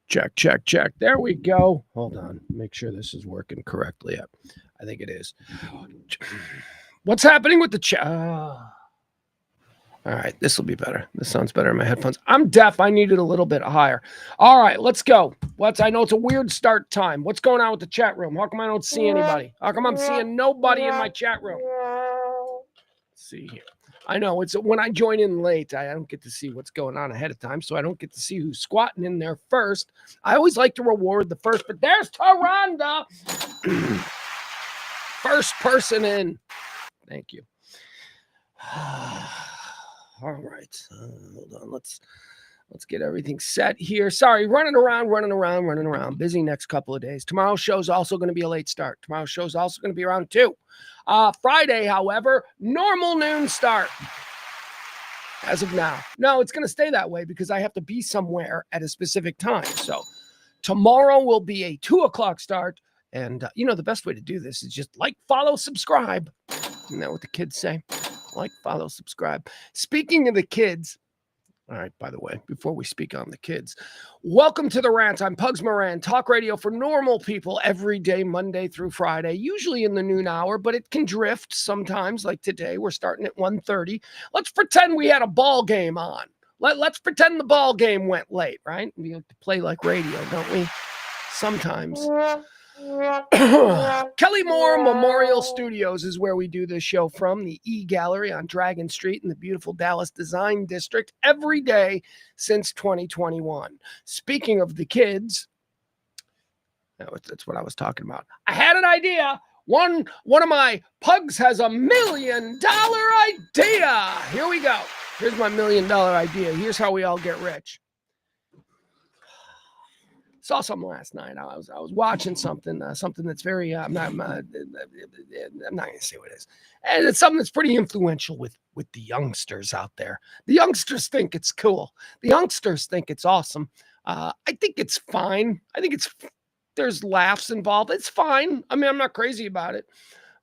Check, check, check. There we go. Hold on. Make sure this is working correctly. I think it is. What's happening with the chat? All right, this will be better. This sounds better in my headphones. I'm deaf. I need it a little bit higher. All right, let's go. I know it's a weird start time. What's going on with the chat room? How come I don't see anybody? How come I'm seeing nobody in my chat room? Let's see here. I know it's when I join in late, I don't get to see what's going on ahead of time, so I don't get to see who's squatting in there first. I always like to reward the first, but there's Taronda. First person in. Thank you. All right. Hold on. Let's get everything set here. Sorry, running around. Busy next couple of days. Tomorrow's show's also going to be a late start. Tomorrow's show's also going to be around 2. Friday, however, normal noon start. As of now. No, it's going to stay that way because I have to be somewhere at a specific time. So tomorrow will be a 2 o'clock start. And, the best way to do this is just like, follow, subscribe. Isn't that what the kids say? Like, follow, subscribe. Speaking of the kids, all right, by the way, before we speak on the kids, welcome to the Rant. I'm Pugs Moran, talk radio for normal people every day, Monday through Friday, usually in the noon hour, but it can drift sometimes, like today. We're starting at 1:30. Let's pretend we had a ball game on. Let's pretend the ball game went late, right? We have to play like radio, don't we? Sometimes. Kelly Moore Memorial Studios is where we do this show from, the E-Gallery on Dragon Street in the beautiful Dallas Design District every day since 2021. Speaking of the kids, that's what I was talking about. I had an idea. One of my pugs has $1 million idea. Here we go. Here's my $1 million idea. Here's how we all get rich. Saw something last night. I was watching something that's very I'm not going to say what it is, and it's something that's pretty influential with the youngsters out there. The youngsters think it's cool. The youngsters think it's awesome. I think it's fine. I think there's laughs involved. It's fine. I mean, I'm not crazy about it.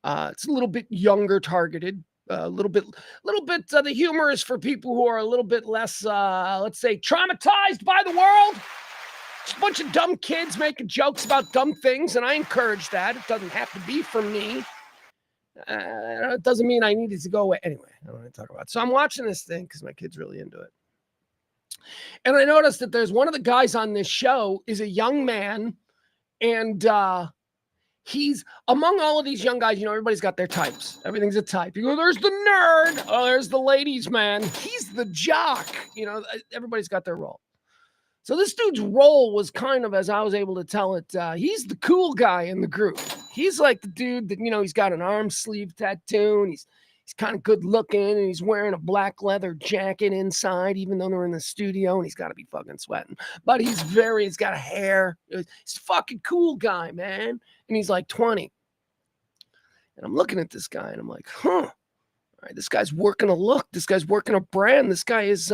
It's a little bit younger targeted. A little bit. The humor is for people who are a little bit less, let's say, traumatized by the world. Just a bunch of dumb kids making jokes about dumb things, and I encourage that. It doesn't have to be for me. It doesn't mean I needed to go away. Anyway, I don't want to talk about it. So I'm watching this thing because my kid's really into it. And I noticed that there's one of the guys on this show is a young man, and he's among all of these young guys, everybody's got their types. Everything's a type. You go, there's the nerd. Oh, there's the ladies' man. He's the jock. Everybody's got their role. So this dude's role was kind of, as I was able to tell it, he's the cool guy in the group. He's like the dude that, he's got an arm sleeve tattoo, and he's kind of good looking, and he's wearing a black leather jacket inside, even though they're in the studio, and he's got to be fucking sweating. But he's got a hair. He's a fucking cool guy, man. And he's like 20. And I'm looking at this guy, and I'm like, all right, this guy's working a look. This guy's working a brand. This guy is...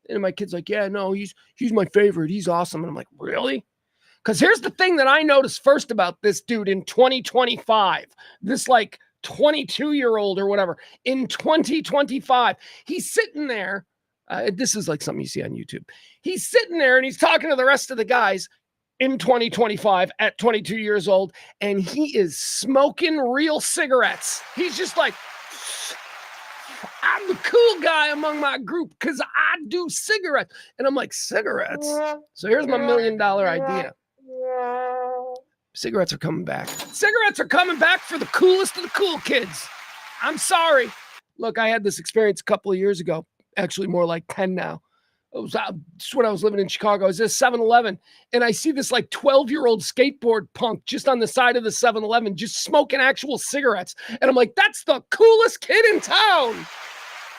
And my kid's like, yeah, no, he's my favorite. He's awesome. And I'm like, really? Because here's the thing that I noticed first about this dude in 2025. This like 22-year-old or whatever. In 2025, he's sitting there. This is like something you see on YouTube. He's sitting there and he's talking to the rest of the guys in 2025 at 22 years old. And he is smoking real cigarettes. He's just like... I'm the cool guy among my group because I do cigarettes. And I'm like, cigarettes? So here's my $1 million idea. Cigarettes are coming back. Cigarettes are coming back for the coolest of the cool kids. I'm sorry. Look, I had this experience a couple of years ago. Actually, more like 10 now. It was just when I was living in Chicago. I was at 7-Eleven, and I see this like 12-year-old skateboard punk just on the side of the 7-Eleven, just smoking actual cigarettes. And I'm like, that's the coolest kid in town.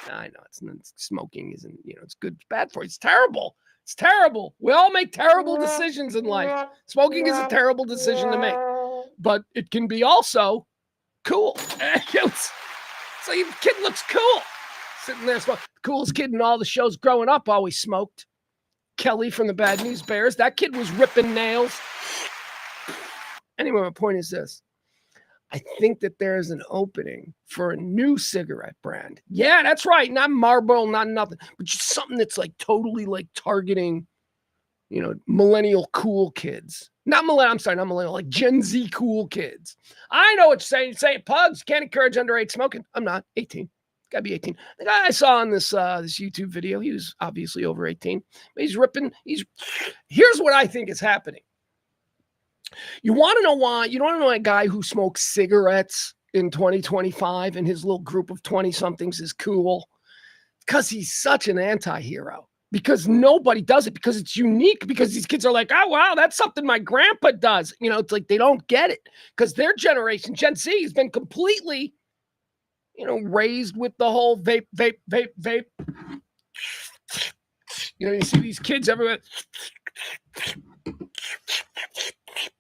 I know it's smoking isn't, it's good, it's bad for you. It's terrible. It's terrible. We all make terrible decisions in life. Smoking is a terrible decision to make, but it can be also cool. So your kid looks cool. Sitting there smoking. The coolest kid in all the shows growing up always smoked. Kelly from the Bad News Bears. That kid was ripping nails. Anyway, my point is this. I think that there is an opening for a new cigarette brand. Yeah, that's right. Not Marlboro, not nothing, but just something that's like totally like targeting millennial cool kids. Not millennial, like Gen Z cool kids. I know what you're saying. Pugs, can't encourage underage smoking. I'm not 18. Gotta be 18. The guy I saw on this YouTube video, he was obviously over 18. But he's ripping. Here's what I think is happening. You want to know why? You don't want to know a guy who smokes cigarettes in 2025 and his little group of 20-somethings is cool? Because he's such an anti-hero. Because nobody does it, because it's unique, because these kids are like, oh, wow, that's something my grandpa does. It's like they don't get it because their generation, Gen Z, has been completely, raised with the whole vape. You see these kids everywhere.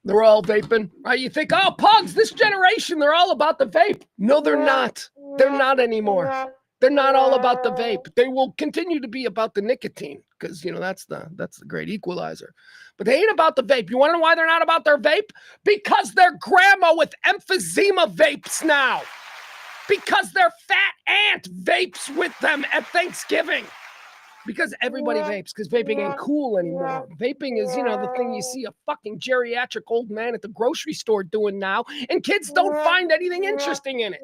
They're all vaping, right? You think, oh, Pugs, this generation, they're all about the vape. No, they're not. They're not anymore. They're not all about the vape. They will continue to be about the nicotine because, that's the great equalizer. But they ain't about the vape. You want to know why they're not about their vape? Because their grandma with emphysema vapes now. Because their fat aunt vapes with them at Thanksgiving. Because everybody vapes, because vaping ain't cool anymore. Vaping is, the thing you see a fucking geriatric old man at the grocery store doing now, and kids don't find anything interesting in it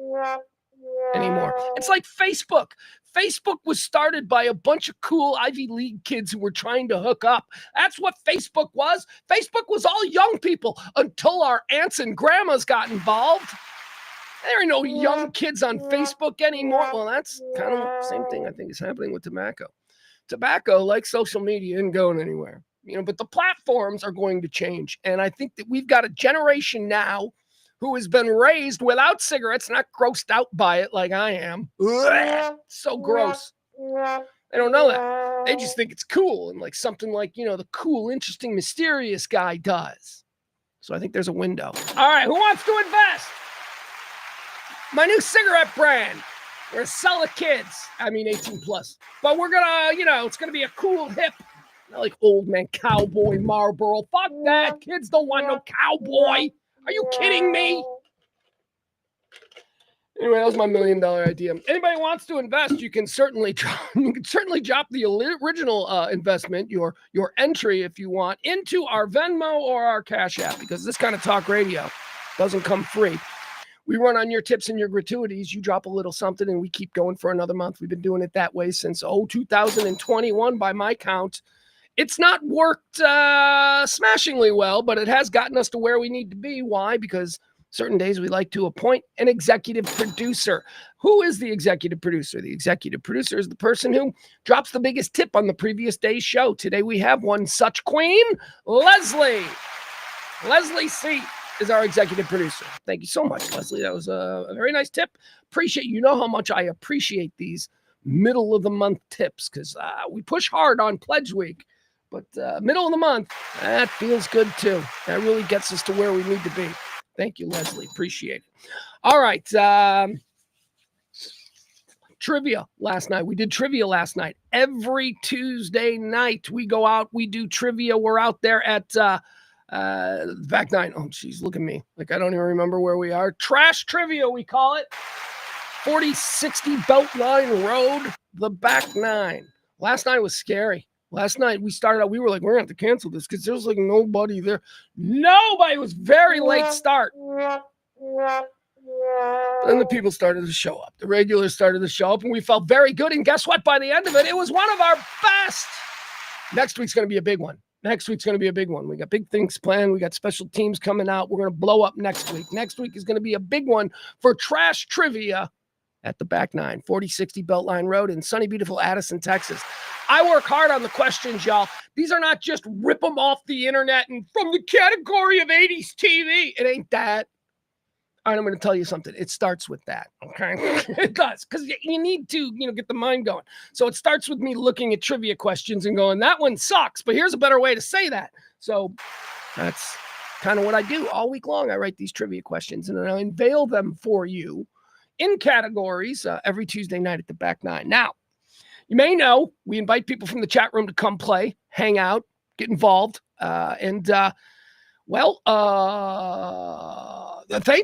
anymore. It's like Facebook. Facebook was started by a bunch of cool Ivy League kids who were trying to hook up. That's what Facebook was. Facebook was all young people until our aunts and grandmas got involved. There ain't no young kids on Facebook anymore. Well, that's kind of the same thing I think is happening with tobacco. Tobacco, like social media, isn't going anywhere. But the platforms are going to change. And I think that we've got a generation now who has been raised without cigarettes, not grossed out by it like I am. Ugh, so gross. They don't know that. They just think it's cool and like something like, the cool, interesting, mysterious guy does. So I think there's a window. All right, who wants to invest? My new cigarette brand. We're going to sell to kids. 18 plus. But we're going to, it's going to be a cool, hip, not like old man cowboy Marlboro. Fuck that. Kids don't want no cowboy. Are you kidding me? Anyway, that was my $1 million idea. Anybody wants to invest, you can certainly drop the original investment, your entry, if you want, into our Venmo or our Cash App, because this kind of talk radio doesn't come free. We run on your tips and your gratuities. You drop a little something and we keep going for another month. We've been doing it that way since 2021 by my count. It's not worked smashingly well, but it has gotten us to where we need to be. Why? Because certain days we like to appoint an executive producer. Who is the executive producer? The executive producer is the person who drops the biggest tip on the previous day's show. Today we have one such queen, Leslie. Leslie C. is our executive producer. Thank you so much, Leslie. That was a very nice tip. Appreciate you know how much I appreciate these middle of the month tips because we push hard on Pledge Week, but middle of the month, that feels good too. That really gets us to where we need to be. Thank you, Leslie. Appreciate it. All right. Trivia last night. We did trivia last night. Every Tuesday night we go out, we do trivia. We're out there at back nine. Oh, geez, look at me. Like, I don't even remember where we are. Trash trivia, we call it. 4060 Beltline Road, the back nine. Last night was scary. Last night we started out, we were like, we're going to have to cancel this because there's like nobody there. Nobody. It was very late start. Then the people started to show up. The regulars started to show up and we felt very good. And guess what? By the end of it, it was one of our best. Next week's going to be a big one. Next week's going to be a big one. We got big things planned. We got special teams coming out. We're going to blow up next week. Next week is going to be a big one for trash trivia at the back nine, 4060 Beltline Road in sunny, beautiful Addison, Texas. I work hard on the questions, y'all. These are not just rip them off the internet and from the category of 80s TV. It ain't that. All right, I'm going to tell you something. It starts with that, okay? It does, because you need to, get the mind going. So it starts with me looking at trivia questions and going, that one sucks, but here's a better way to say that. So that's kind of what I do all week long. I write these trivia questions, and then I unveil them for you in categories every Tuesday night at the back nine. Now, you may know we invite people from the chat room to come play, hang out, get involved, thank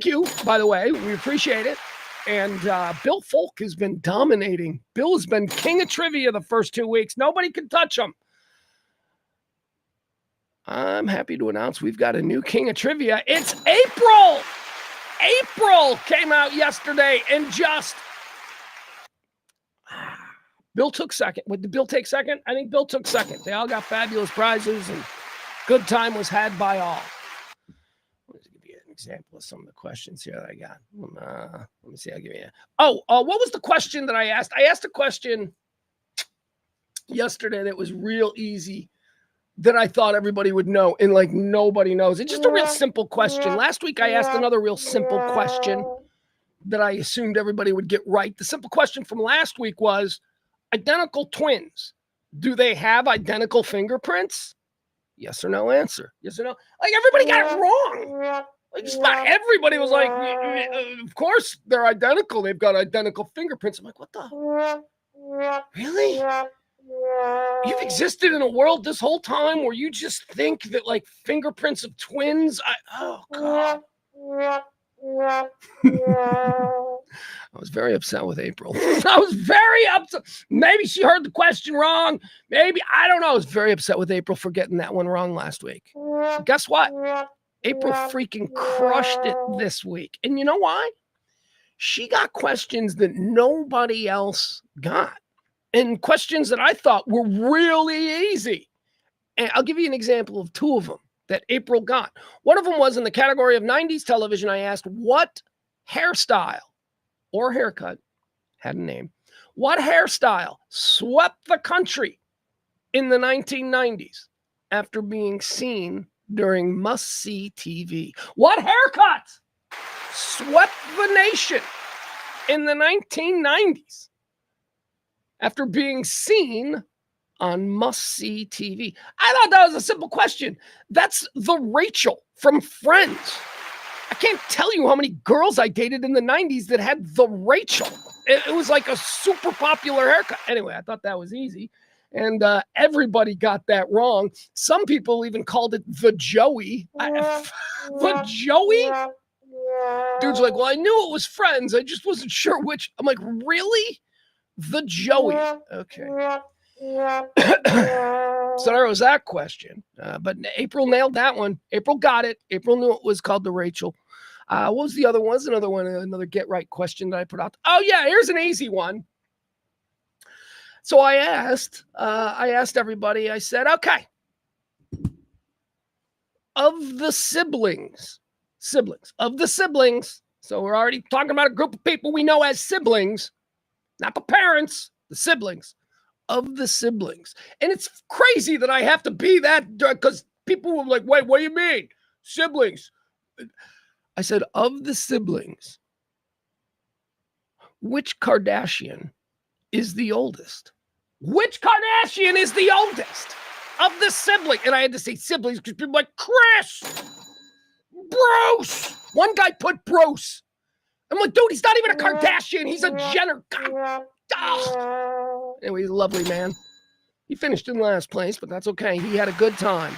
you, by the way. We appreciate it. And Bill Folk has been dominating. Bill has been king of trivia the first 2 weeks. Nobody can touch him. I'm happy to announce we've got a new king of trivia. It's April. April came out yesterday and just... Bill took second. Did Bill take second? I think Bill took second. They all got fabulous prizes and good time was had by all. Let me give you an example of some of the questions here that I got. Let me see. I'll give you. What was the question that I asked? I asked a question yesterday that was real easy that I thought everybody would know, and like nobody knows. It's just a real simple question. Last week I asked another real simple question that I assumed everybody would get right. The simple question from last week was, identical twins, do they have identical fingerprints? Yes or no answer. Yes or no? Like everybody got it wrong. Like just about everybody was like, of course they're identical. They've got identical fingerprints. I'm like, what the? Really? You've existed in a world this whole time where you just think that like fingerprints of twins? Oh, God. I was very upset with April. I was very upset. Maybe she heard the question wrong. Maybe, I don't know. I was very upset with April for getting that one wrong last week. Guess what? April freaking crushed it this week. And you know why? She got questions that nobody else got. And questions that I thought were really easy. And I'll give you an example of two of them that April got. One of them was in the category of 90s television. I asked, what hairstyle or haircut, had a name, what hairstyle swept the country in the 1990s after being seen during must-see TV? What haircut swept the nation in the 1990s after being seen on must-see TV? I thought that was a simple question. That's the Rachel from Friends. I can't tell you how many girls I dated in the 90s that had the Rachel. It was like a super popular haircut. Anyway, I thought that was easy. And everybody got that wrong. Some people even called it the Joey. The Joey? Dude's like, well, I knew it was Friends. I just wasn't sure which. I'm like, really? The Joey. Okay. So there was that question. But April nailed that one. April got it. April knew it was called the Rachel. What was the other one? What's another one? Another get right question that I put out. Oh, yeah, here's an easy one. So I asked everybody, I said, okay, of the siblings, so we're already talking about a group of people we know as siblings, not the parents, the siblings, of the siblings. And it's crazy that I have to be that, because people were like, wait, what do you mean? Siblings. I said, of the siblings, which Kardashian is the oldest? Which Kardashian is the oldest of the siblings? And I had to say siblings because people were like, Chris, Bruce. One guy put Bruce. I'm like, dude, he's not even a Kardashian. He's a Jenner. God. Anyway, he's a lovely man. He finished in last place, but that's okay. He had a good time.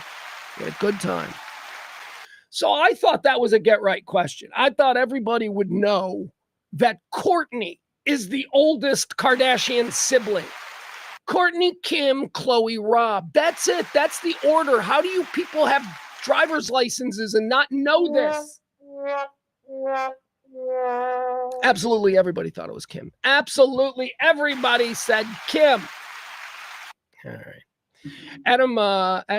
So I thought that was a get right question. I thought everybody would know that Kourtney is the oldest Kardashian sibling. Kourtney, Kim, Khloe, Rob. That's it. That's the order. How do you people have driver's licenses and not know this? Absolutely everybody thought it was Kim. Absolutely everybody said Kim. All right. Adam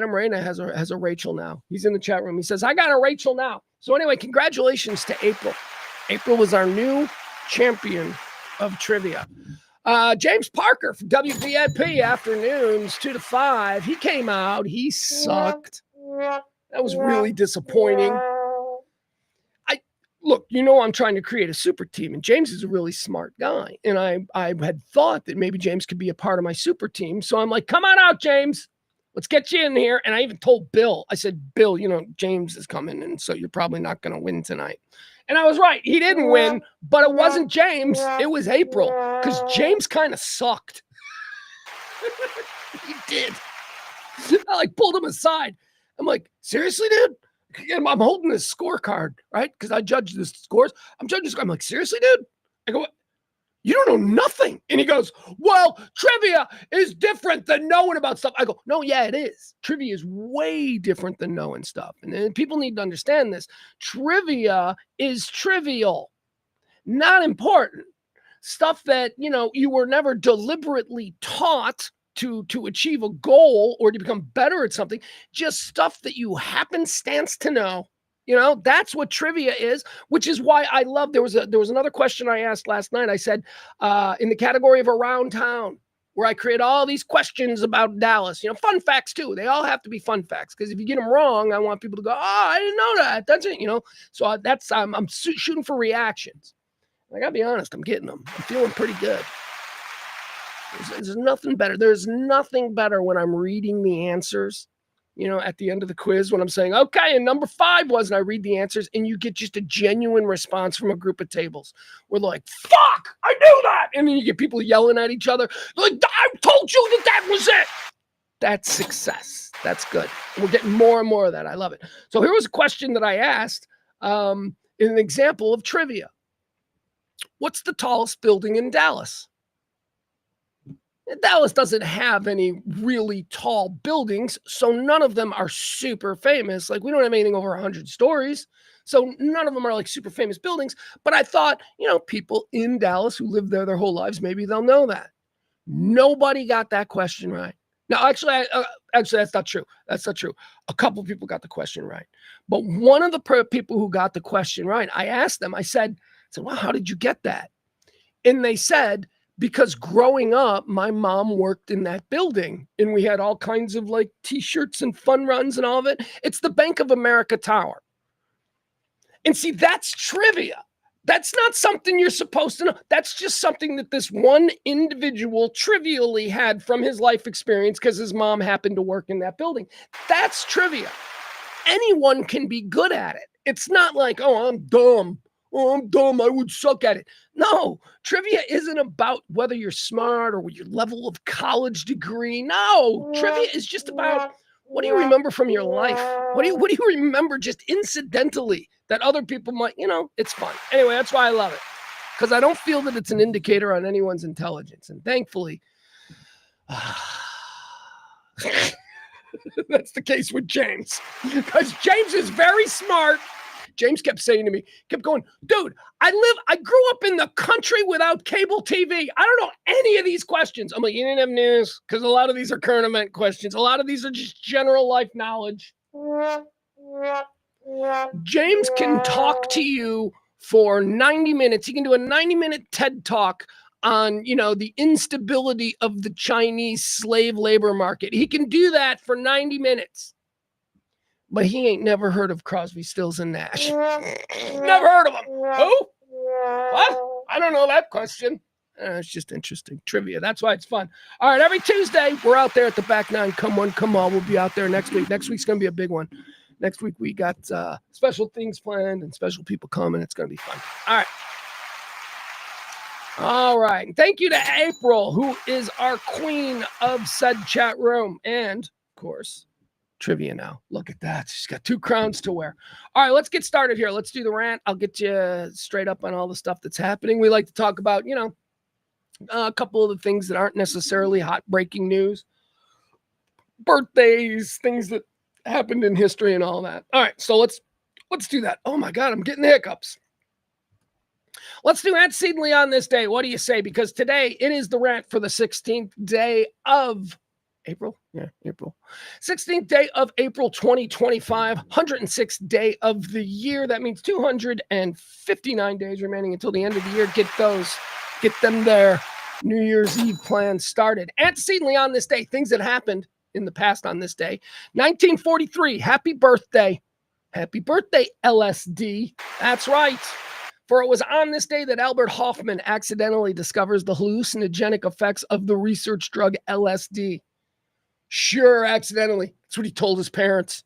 Reyna has a Rachel now. He's in the chat room. He says, I got a Rachel now. So anyway, congratulations to April. April was our new champion of trivia. James Parker from WVIP Afternoons 2 to 5. He came out. He sucked. That was really disappointing. Look, I'm trying to create a super team, and James is a really smart guy. And I had thought that maybe James could be a part of my super team. So I'm like, come on out, James. Let's get you in here. And I even told Bill, I said, Bill, James is coming, and so you're probably not going to win tonight. And I was right. He didn't win, but it wasn't James. It was April, because James kind of sucked. He did. I pulled him aside. I'm like, seriously, dude? I'm holding this scorecard, right? Because I judge the scores. I'm like, seriously, dude? I go, You don't know nothing. And he goes, well, trivia is different than knowing about stuff. I go, no, yeah, it is. Trivia is way different than knowing stuff. And then people need to understand this. Trivia is trivial, not important. Stuff that, you were never deliberately taught to achieve a goal or to become better at something, just stuff that you happenstance to know. That's what trivia is, which is why I love, there was another question I asked last night. I said, in the category of Around Town, where I create all these questions about Dallas, fun facts too. They all have to be fun facts, because if you get them wrong, I want people to go, oh, I didn't know that. That's it, So I'm shooting for reactions. I gotta be honest, I'm getting them. I'm feeling pretty good. There's nothing better. There's nothing better when I'm reading the answers, at the end of the quiz, when I'm saying, okay, and number 5 was, and I read the answers, and you get just a genuine response from a group of tables. We're like, fuck, I knew that. And then you get people yelling at each other. Like, I told you that was it. That's success. That's good. We're getting more and more of that. I love it. So here was a question that I asked in an example of trivia. What's the tallest building in Dallas? Dallas doesn't have any really tall buildings, so none of them are super famous. Like, we don't have anything over 100 stories, so none of them are like super famous buildings. But I thought, people in Dallas who live there their whole lives, maybe they'll know that. Nobody got that question right. Now, actually, that's not true. That's not true. A couple of people got the question right. But one of the people who got the question right, I asked them, I said, well, how did you get that? And they said, because growing up, my mom worked in that building and we had all kinds of like t-shirts and fun runs and all of it. It's the Bank of America Tower. And see, that's trivia. That's not something you're supposed to know. That's just something that this one individual trivially had from his life experience because his mom happened to work in that building. That's trivia. Anyone can be good at it. It's not like, oh, I'm dumb. Oh, I'm dumb. I would suck at it. No, trivia isn't about whether you're smart or your level of college degree. No, trivia is just about, what do you remember from your life? What do you remember just incidentally that other people might, it's fun. Anyway, that's why I love it, because I don't feel that it's an indicator on anyone's intelligence. And thankfully, that's the case with James, because James is very smart. James kept saying to me, kept going, dude, I grew up in the country without cable TV. I don't know any of these questions. I'm like, you didn't have news? Because a lot of these are current event questions. A lot of these are just general life knowledge. James can talk to you for 90 minutes. He can do a 90-minute TED Talk on, the instability of the Chinese slave labor market. He can do that for 90 minutes. But he ain't never heard of Crosby, Stills, and Nash. Never heard of them. Who? What? I don't know that question. It's just interesting. Trivia. That's why it's fun. All right, every Tuesday, we're out there at the Back Nine. Come one, come all. We'll be out there next week. Next week's going to be a big one. Next week, we got special things planned and special people coming. It's going to be fun. All right. All right. Thank you to April, who is our queen of said chat room. And, of course, trivia now. Look at that. She's got 2 crowns to wear. All right, let's get started here. Let's do the rant. I'll get you straight up on all the stuff that's happening. We like to talk about, a couple of the things that aren't necessarily hot breaking news, birthdays, things that happened in history and all that. All right, so let's do that. Oh my God, I'm getting the hiccups. Let's do Ant Seedley on this day. What do you say? Because today it is the rant for the 16th day of April. Yeah, April. 16th day of April 2025, 106th day of the year. That means 259 days remaining until the end of the year. Get them their New Year's Eve plans started. Antecedently on this day, things that happened in the past on this day. 1943, happy birthday. Happy birthday, LSD. That's right. For it was on this day that Albert Hoffman accidentally discovers the hallucinogenic effects of the research drug LSD. Sure, accidentally. That's what he told his parents.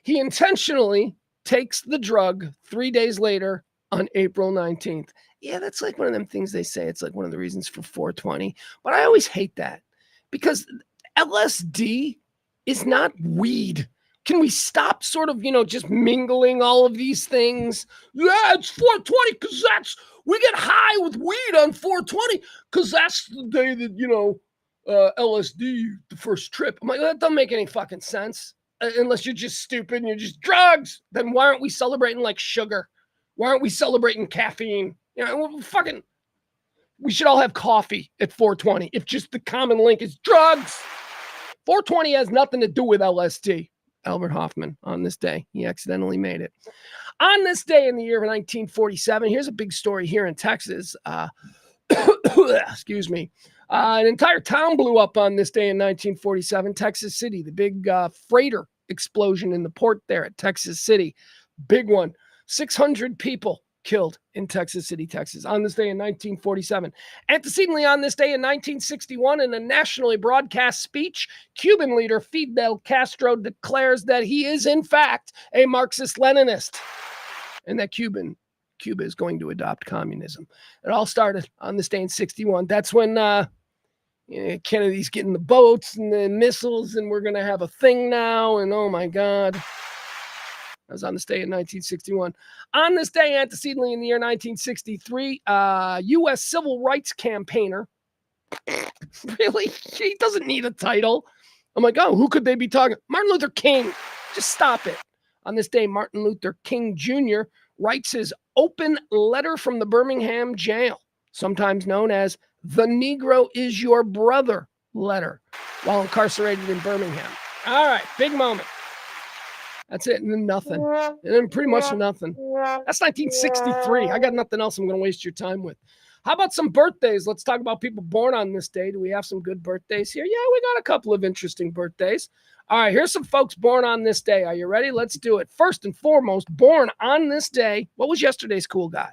He intentionally takes the drug 3 days later on April 19th. Yeah, that's like one of them things they say. It's like one of the reasons for 420. But I always hate that because LSD is not weed. Can we stop sort of, just mingling all of these things? Yeah, it's 420 because we get high with weed on 420 because that's the day that, LSD, the first trip. I'm like, that doesn't make any fucking sense unless you're just stupid and you're just drugs. Then why aren't we celebrating like sugar? Why aren't we celebrating caffeine? We should all have coffee at 420 if just the common link is drugs. 420 has nothing to do with LSD. Albert Hoffman, on this day, he accidentally made it. On this day in the year of 1947, here's a big story here in Texas. Excuse me. An entire town blew up on this day in 1947, Texas City, the big freighter explosion in the port there at Texas City. Big one. 600 people killed in Texas City, Texas, on this day in 1947. Antecedently on this day in 1961, in a nationally broadcast speech, Cuban leader Fidel Castro declares that he is, in fact, a Marxist-Leninist and that Cuba is going to adopt communism. It all started on this day in 61. That's when Kennedy's getting the boats and the missiles, and we're going to have a thing now, and oh my God. That was on this day in 1961. On this day, antecedently in the year 1963, U.S. civil rights campaigner. Really? He doesn't need a title. I'm like, oh, who could they be talking? Martin Luther King. Just stop it. On this day, Martin Luther King Jr. writes his open letter from the Birmingham jail, sometimes known as the Negro is Your Brother letter, while incarcerated in Birmingham. All right, big moment. That's it, and then nothing. And then pretty much nothing. That's 1963. I got nothing else I'm going to waste your time with. How about some birthdays? Let's talk about people born on this day. Do we have some good birthdays here? Yeah, we got a couple of interesting birthdays. All right, here's some folks born on this day. Are you ready? Let's do it. First and foremost, born on this day. What was yesterday's cool guy?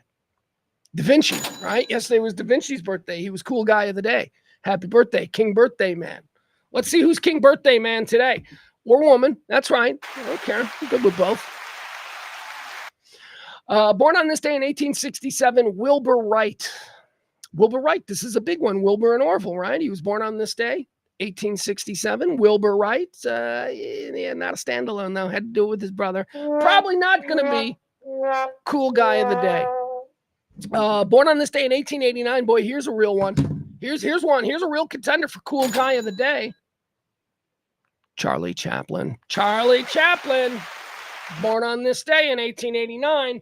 Da Vinci, right? Yesterday was Da Vinci's birthday. He was cool guy of the day. Happy birthday, King Birthday Man. Let's see who's King Birthday Man today. Or woman. That's right. I don't care. I'm good with both. Born on this day in 1867, Wilbur Wright. Wilbur Wright. This is a big one. Wilbur and Orville, right? He was born on this day, 1867. Wilbur Wright. Yeah, not a standalone, though. Had to do it with his brother. Probably not going to be cool guy of the day. Born on this day in 1889. Boy, here's a real one. Here's one. Here's a real contender for cool guy of the day. Charlie Chaplin. Charlie Chaplin, born on this day in 1889.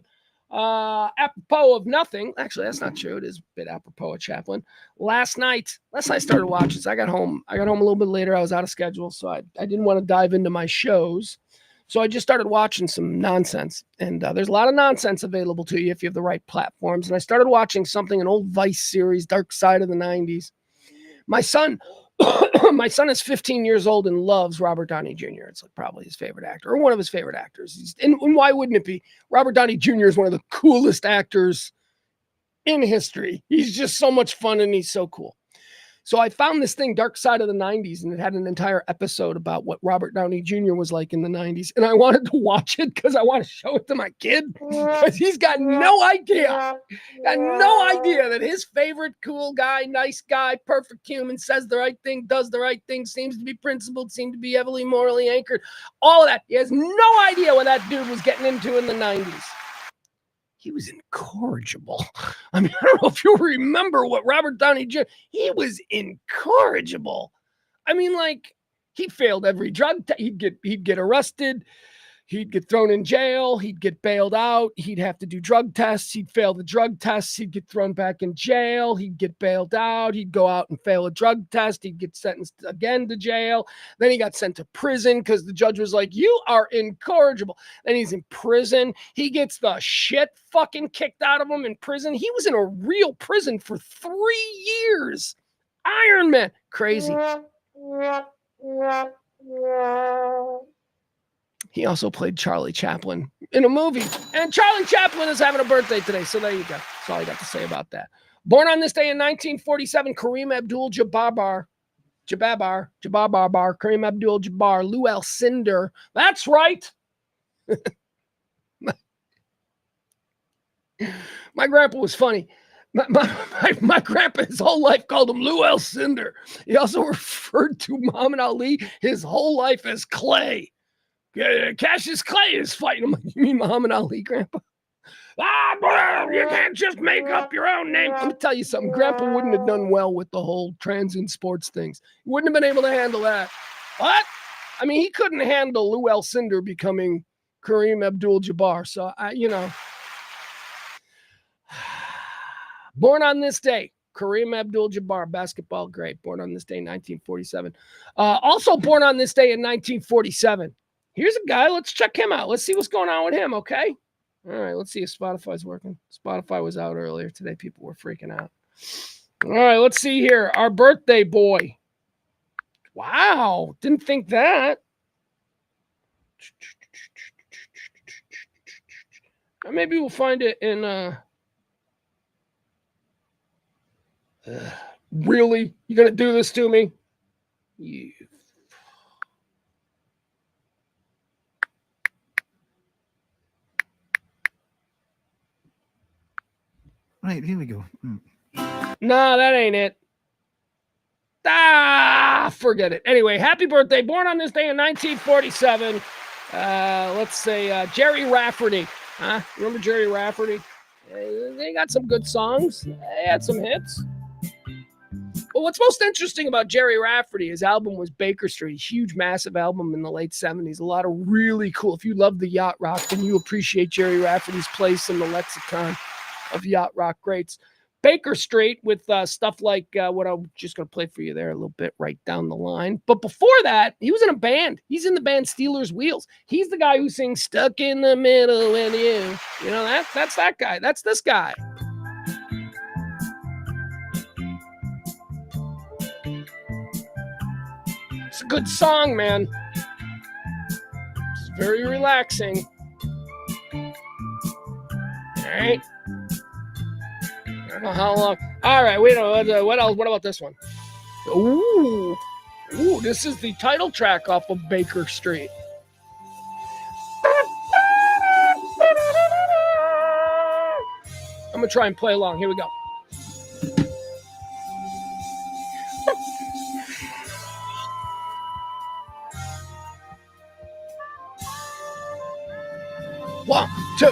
Apropos of nothing. Actually, that's not true. It is a bit apropos of Chaplin. Last night I started watching. So I got home a little bit later. I was out of schedule, so I didn't want to dive into my shows. So I just started watching some nonsense. And there's a lot of nonsense available to you if you have the right platforms. And I started watching an old Vice series, Dark Side of the 90s. My son is 15 years old and loves Robert Downey Jr. It's like probably his favorite actor, or one of his favorite actors. And why wouldn't it be? Robert Downey Jr. is one of the coolest actors in history. He's just so much fun and he's so cool. So I found this thing, Dark Side of the 90s, and it had an entire episode about what Robert Downey Jr. was like in the 90s. And I wanted to watch it because I want to show it to my kid because he's got no idea. Got no idea that his favorite cool guy, nice guy, perfect human, says the right thing, does the right thing, seems to be principled, seems to be heavily morally anchored. All of that. He has no idea what that dude was getting into in the 90s. He was incorrigible. I mean, I don't know if you remember what Robert Downey Jr. He was incorrigible. I mean, like, he failed every drug test. He'd get arrested. He'd get thrown in jail. He'd get bailed out. He'd have to do drug tests. He'd fail the drug tests. He'd get thrown back in jail. He'd get bailed out. He'd go out and fail a drug test. He'd get sentenced again to jail. Then he got sent to prison because the judge was like, you are incorrigible. Then he's in prison. He gets the shit fucking kicked out of him in prison. He was in a real prison for 3 years. Iron Man. Crazy. He also played Charlie Chaplin in a movie. And Charlie Chaplin is having a birthday today. So there you go. That's all I got to say about that. Born on this day in 1947, Kareem Abdul-Jabbar. Kareem Abdul-Jabbar. Lou Alcindor. That's right. My grandpa was funny. My grandpa his whole life called him Lou Alcindor. He also referred to Muhammad Ali his whole life as Clay. Cassius Clay is fighting him. You mean Muhammad Ali, Grandpa? Bro, you can't just make up your own name. Let me tell you something. Grandpa wouldn't have done well with the whole trans in sports things. He wouldn't have been able to handle that. What? I mean, he couldn't handle Lou Alcindor becoming Kareem Abdul-Jabbar. So, born on this day, Kareem Abdul-Jabbar, basketball great, born on this day in 1947. Also born on this day in 1947. Here's a guy. Let's check him out. Let's see what's going on with him, okay? All right, let's see if Spotify's working. Spotify was out earlier today. People were freaking out. All right, let's see here. Our birthday boy. Wow, didn't think that. Maybe we'll find it in... really? You gonna do this to me? You... Right, here we go. No, that ain't it. Forget it. Anyway, happy birthday. Born on this day in 1947. Let's say Jerry Rafferty. Huh? Remember Jerry Rafferty? They got some good songs. They had some hits. But what's most interesting about Jerry Rafferty, his album was Baker Street, a huge, massive album in the late 70s. A lot of really cool. If you love the yacht rock, then you appreciate Jerry Rafferty's place in the lexicon of yacht rock greats. Baker Street with stuff like what I'm just going to play for you there a little bit right down the line. But before that, he was in a band. He's in the band Steelers Wheels. He's the guy who sings Stuck in the Middle with You. You know, that's that guy. That's this guy. It's a good song, man. It's very relaxing. All right. I don't know how long. All right, wait. What else? What about this one? Ooh, this is the title track off of Baker Street. I'm gonna try and play along. Here we go. One, two.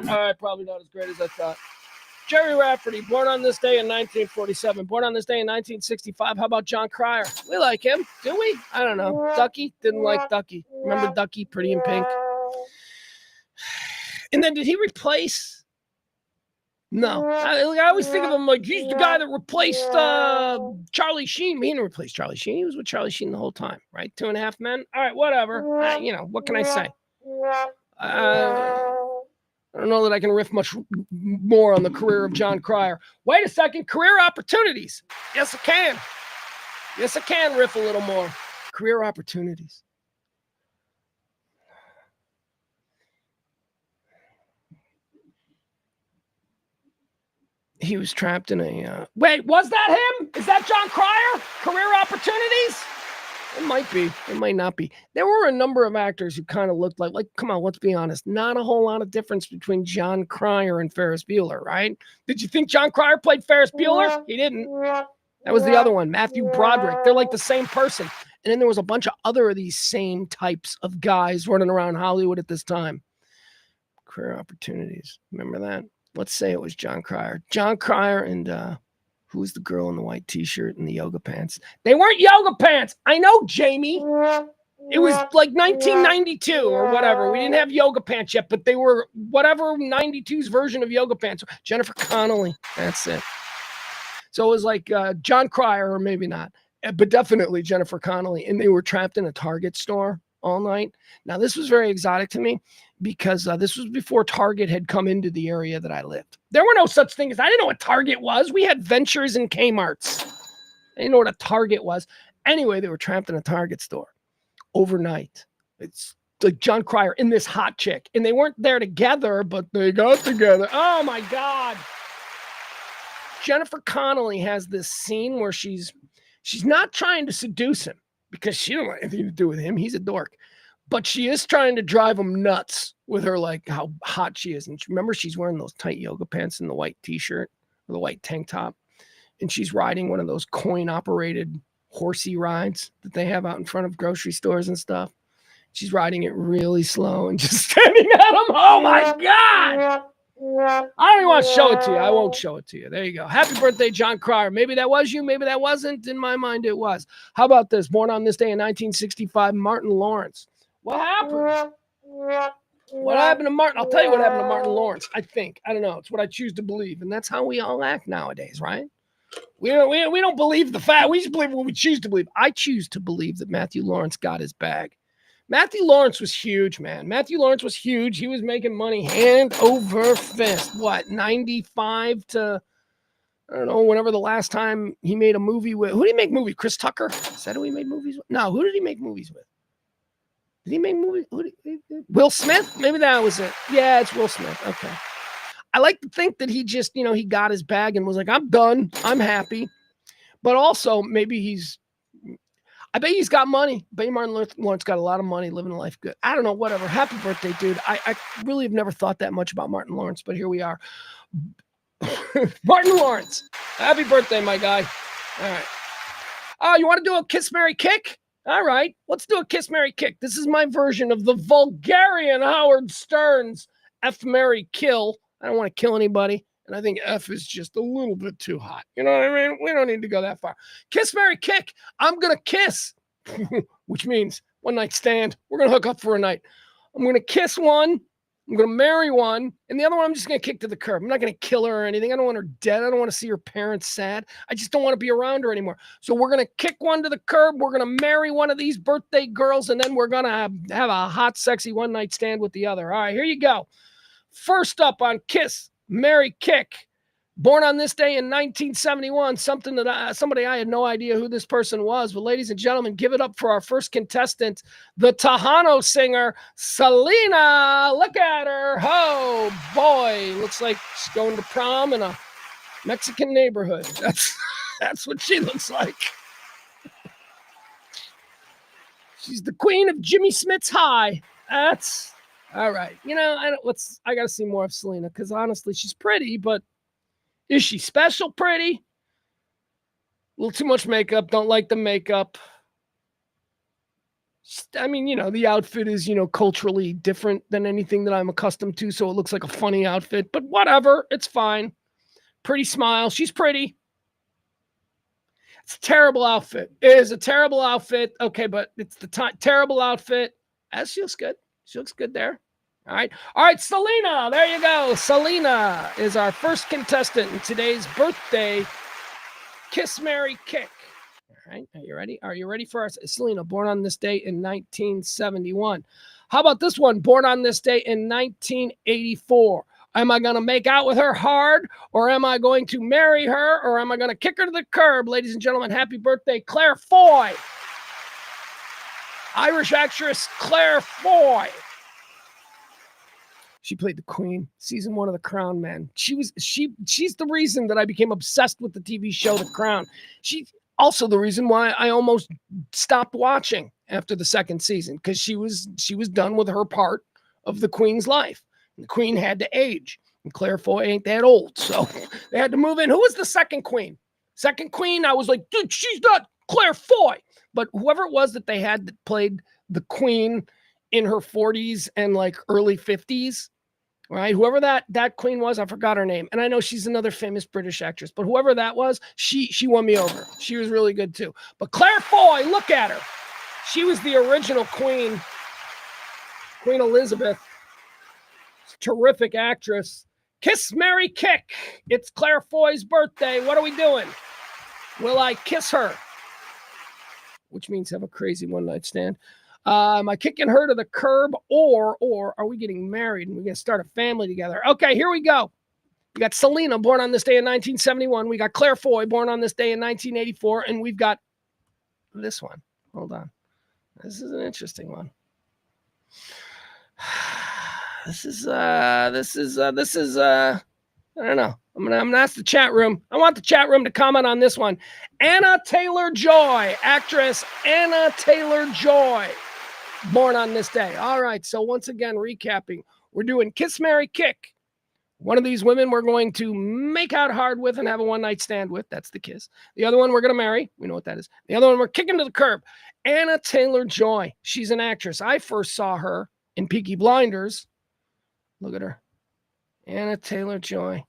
All right, probably not as great as I thought. Jerry Rafferty, born on this day in 1947. Born on this day in 1965. How about John Cryer? We like him, do we? I don't know. Ducky? Didn't like Ducky. Remember Ducky, Pretty in Pink? And then did he replace... No. I always think of him like he's the guy that replaced Charlie Sheen. He didn't replace Charlie Sheen. He was with Charlie Sheen the whole time, right? 2.5 Men. All right, whatever. What can I say? I don't know that I can riff much more on the career of John Cryer. Wait a second. Career opportunities. Yes, I can. Yes, I can riff a little more. Career opportunities. He was trapped in a... Wait, was that him? Is that John Cryer? Career opportunities? It might be. It might not be. There were a number of actors who kind of looked like, come on, let's be honest, not a whole lot of difference between John Cryer and Ferris Bueller, right? Did you think John Cryer played Ferris Bueller? He didn't. That was the other one, Matthew Broderick. They're like the same person. And then there was a bunch of other of these same types of guys running around Hollywood at this time. Career opportunities. Remember that? Let's say it was John Cryer. John Cryer and who was the girl in the white t-shirt and the yoga pants? They weren't yoga pants. I know, Jamie. It was like 1992 or whatever. We didn't have yoga pants yet, but they were whatever 92's version of yoga pants. Jennifer Connelly. That's it. So it was like John Cryer, or maybe not, but definitely Jennifer Connelly. And they were trapped in a Target store all night. Now, this was very exotic to me because this was before Target had come into the area that I lived. There were no such things. I didn't know what Target was. We had Ventures and Kmart's. I didn't know what a Target was. Anyway, they were trapped in a Target store overnight. It's like John Cryer and this hot chick. And they weren't there together, but they got together. Oh, my God. Jennifer Connelly has this scene where she's not trying to seduce him because she don't want anything to do with him. He's a dork. But she is trying to drive him nuts with her, like, how hot she is. And remember, she's wearing those tight yoga pants and the white t-shirt or the white tank top. and she's riding one of those coin-operated horsey rides that they have out in front of grocery stores and stuff. She's riding it really slow and just standing at him. Oh my God! I don't even want to show it to you. I won't show it to you. There you go. Happy birthday, John Cryer. Maybe that was you. Maybe that wasn't. In my mind, it was. How about this? Born on this day in 1965, Martin Lawrence. What happened? What happened to Martin? I'll tell you what happened to Martin Lawrence. I think. I don't know. It's what I choose to believe. And that's how we all act nowadays, right? We don't believe the fact. We just believe what we choose to believe. I choose to believe that Matthew Lawrence got his bag. Matthew Lawrence was huge, man. Matthew Lawrence was huge. He was making money hand over fist. What, 95 to, I don't know, whenever the last time he made a movie with, who did he make movie? Chris Tucker? Is that who he made movies with? No, who did he make movies with? Did he make movies? Will Smith? Maybe that was it. Yeah, it's Will Smith. Okay. I like to think that he just, he got his bag and was like, I'm done. I'm happy. But also, maybe I bet he's got money. I bet Martin Lawrence got a lot of money, living a life good. I don't know, whatever. Happy birthday, dude. I really have never thought that much about Martin Lawrence, but here we are. Martin Lawrence. Happy birthday, my guy. All right. Oh, you want to do a kiss, marry, kick? All right. Let's do a kiss, marry, kick. This is my version of the Vulgarian Howard Stern's F, marry, kill. I don't want to kill anybody. And I think F is just a little bit too hot. You know what I mean? We don't need to go that far. Kiss, marry, kick. I'm going to kiss, which means one night stand. We're going to hook up for a night. I'm going to kiss one. I'm going to marry one. And the other one, I'm just going to kick to the curb. I'm not going to kill her or anything. I don't want her dead. I don't want to see her parents sad. I just don't want to be around her anymore. So we're going to kick one to the curb. We're going to marry one of these birthday girls. And then we're going to have a hot, sexy one night stand with the other. All right, here you go. First up on Kiss, Marry, Kick. Born on this day in 1971, somebody I had no idea who this person was. But ladies and gentlemen, give it up for our first contestant, the Tejano singer, Selena. Look at her. Oh, boy. Looks like she's going to prom in a Mexican neighborhood. That's what she looks like. She's the queen of Jimmy Smith's High. That's... All right. I got to see more of Selena because honestly, she's pretty, but is she special pretty? A little too much makeup. Don't like the makeup. I mean, the outfit is, culturally different than anything that I'm accustomed to. So it looks like a funny outfit, but whatever. It's fine. Pretty smile. She's pretty. It's a terrible outfit. It is a terrible outfit. Okay, but it's the terrible outfit. As she looks good. She looks good there. All right, Selena. There you go. Selena is our first contestant in today's birthday Kiss, Marry, Kick. All right, are you ready? Are you ready for us? Selena, born on this day in 1971. How about this one? Born on this day in 1984. Am I going to make out with her hard, or am I going to marry her, or am I going to kick her to the curb? Ladies and gentlemen, happy birthday, Claire Foy. Irish actress Claire Foy. She played the Queen, season 1 of The Crown, man. She's the reason that I became obsessed with the TV show The Crown. She's also the reason why I almost stopped watching after the second season, because she was done with her part of the Queen's life. And the Queen had to age, and Claire Foy ain't that old, so they had to move in. Who was the second Queen? Second Queen, I was like, dude, she's not Claire Foy. But whoever it was that they had that played the Queen in her 40s and like early 50s, right? Whoever that Queen was, I forgot her name. And I know she's another famous British actress, but whoever that was, she won me over. She was really good too. But Claire Foy, look at her. She was the original Queen, Queen Elizabeth. Terrific actress. Kiss, Marry, Kick. It's Claire Foy's birthday. What are we doing? Will I kiss her? Which means have a crazy one-night stand. Am I kicking her to the curb, or are we getting married and we're going to start a family together? Okay, here we go. We got Selena, born on this day in 1971. We got Claire Foy, born on this day in 1984. And we've got this one. Hold on. This is an interesting one. This is I don't know. I'm gonna ask the chat room. I want the chat room to comment on this one. Anna Taylor-Joy, actress Anna Taylor-Joy, born on this day. All right. So once again, recapping, we're doing Kiss, Marry, Kick. One of these women we're going to make out hard with and have a one-night stand with. That's the kiss. The other one we're going to marry. We know what that is. The other one we're kicking to the curb. Anna Taylor-Joy. She's an actress. I first saw her in Peaky Blinders. Look at her. Anna Taylor-Joy.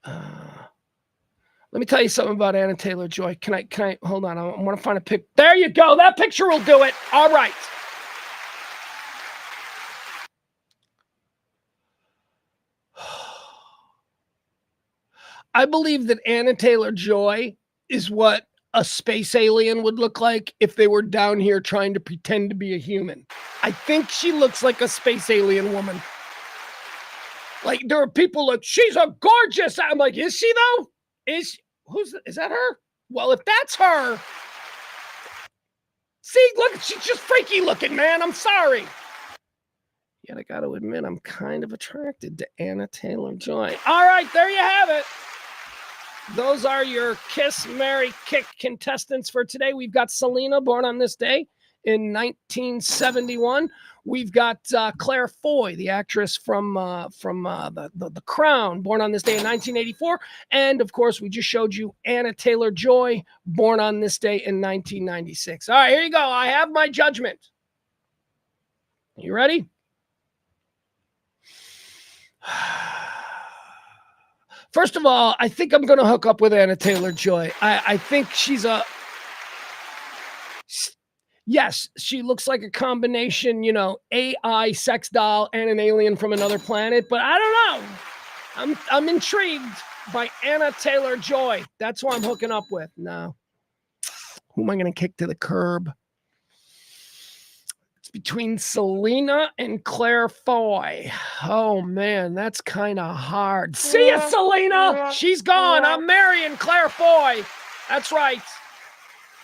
Let me tell you something about Anna Taylor-Joy. Can I, hold on. I want to find a pic. There you go. That picture will do it. All right. I believe that Anna Taylor-Joy is what a space alien would look like if they were down here trying to pretend to be a human. I think she looks like a space alien woman. Like, there are people like, she's a gorgeous. I'm like, is she though? Is that her? Well, if that's her, see, look, she's just freaky looking, man. I'm sorry. Yet I got to admit, I'm kind of attracted to Anna Taylor-Joy. All right, there you have it. Those are your Kiss, Marry, Kick contestants for today. We've got Selena, born on this day in 1971. We've got Claire Foy, the actress from the Crown, born on this day in 1984. And, of course, we just showed you Anna Taylor-Joy, born on this day in 1996. All right, here you go. I have my judgment. You ready? First of all, I think I'm going to hook up with Anna Taylor-Joy. I think she's yes, she looks like a combination, AI sex doll and an alien from another planet, but I don't know. I'm intrigued by Anna Taylor-Joy. That's who I'm hooking up with. Now, who am I going to kick to the curb? Between Selena and Claire Foy. Oh, man, that's kind of hard. See ya, Selena. She's gone. I'm marrying Claire Foy. That's right.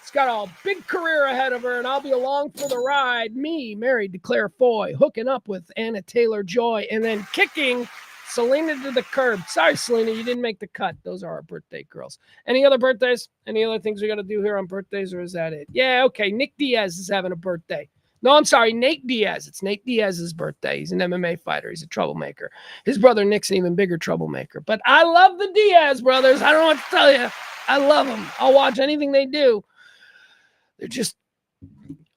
She's got a big career ahead of her, and I'll be along for the ride. Me, married to Claire Foy, hooking up with Anna Taylor-Joy, and then kicking Selena to the curb. Sorry, Selena, you didn't make the cut. Those are our birthday girls. Any other birthdays? Any other things we got to do here on birthdays, or is that it? Yeah, okay. Nick Diaz is having a birthday. No, I'm sorry, Nate Diaz. It's Nate Diaz's birthday. He's an MMA fighter. He's a troublemaker. His brother Nick's an even bigger troublemaker. But I love the Diaz brothers. I don't know what to tell you. I love them. I'll watch anything they do. They're just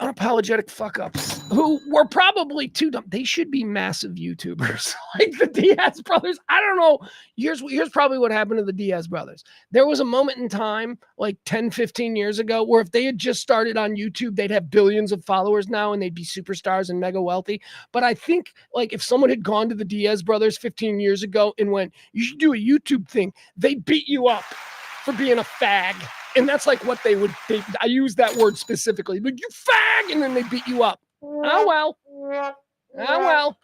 unapologetic fuck-ups who were probably too dumb. They should be massive YouTubers like the Diaz brothers. I don't know. Here's probably what happened to the Diaz brothers. There was a moment in time like 10, 15 years ago where if they had just started on YouTube, they'd have billions of followers now and they'd be superstars and mega wealthy. But I think like if someone had gone to the Diaz brothers 15 years ago and went, you should do a YouTube thing, they beat you up for being a fag. And that's like what I use that word specifically. Like, you fag! And then they beat you up. Oh, well. Oh, well.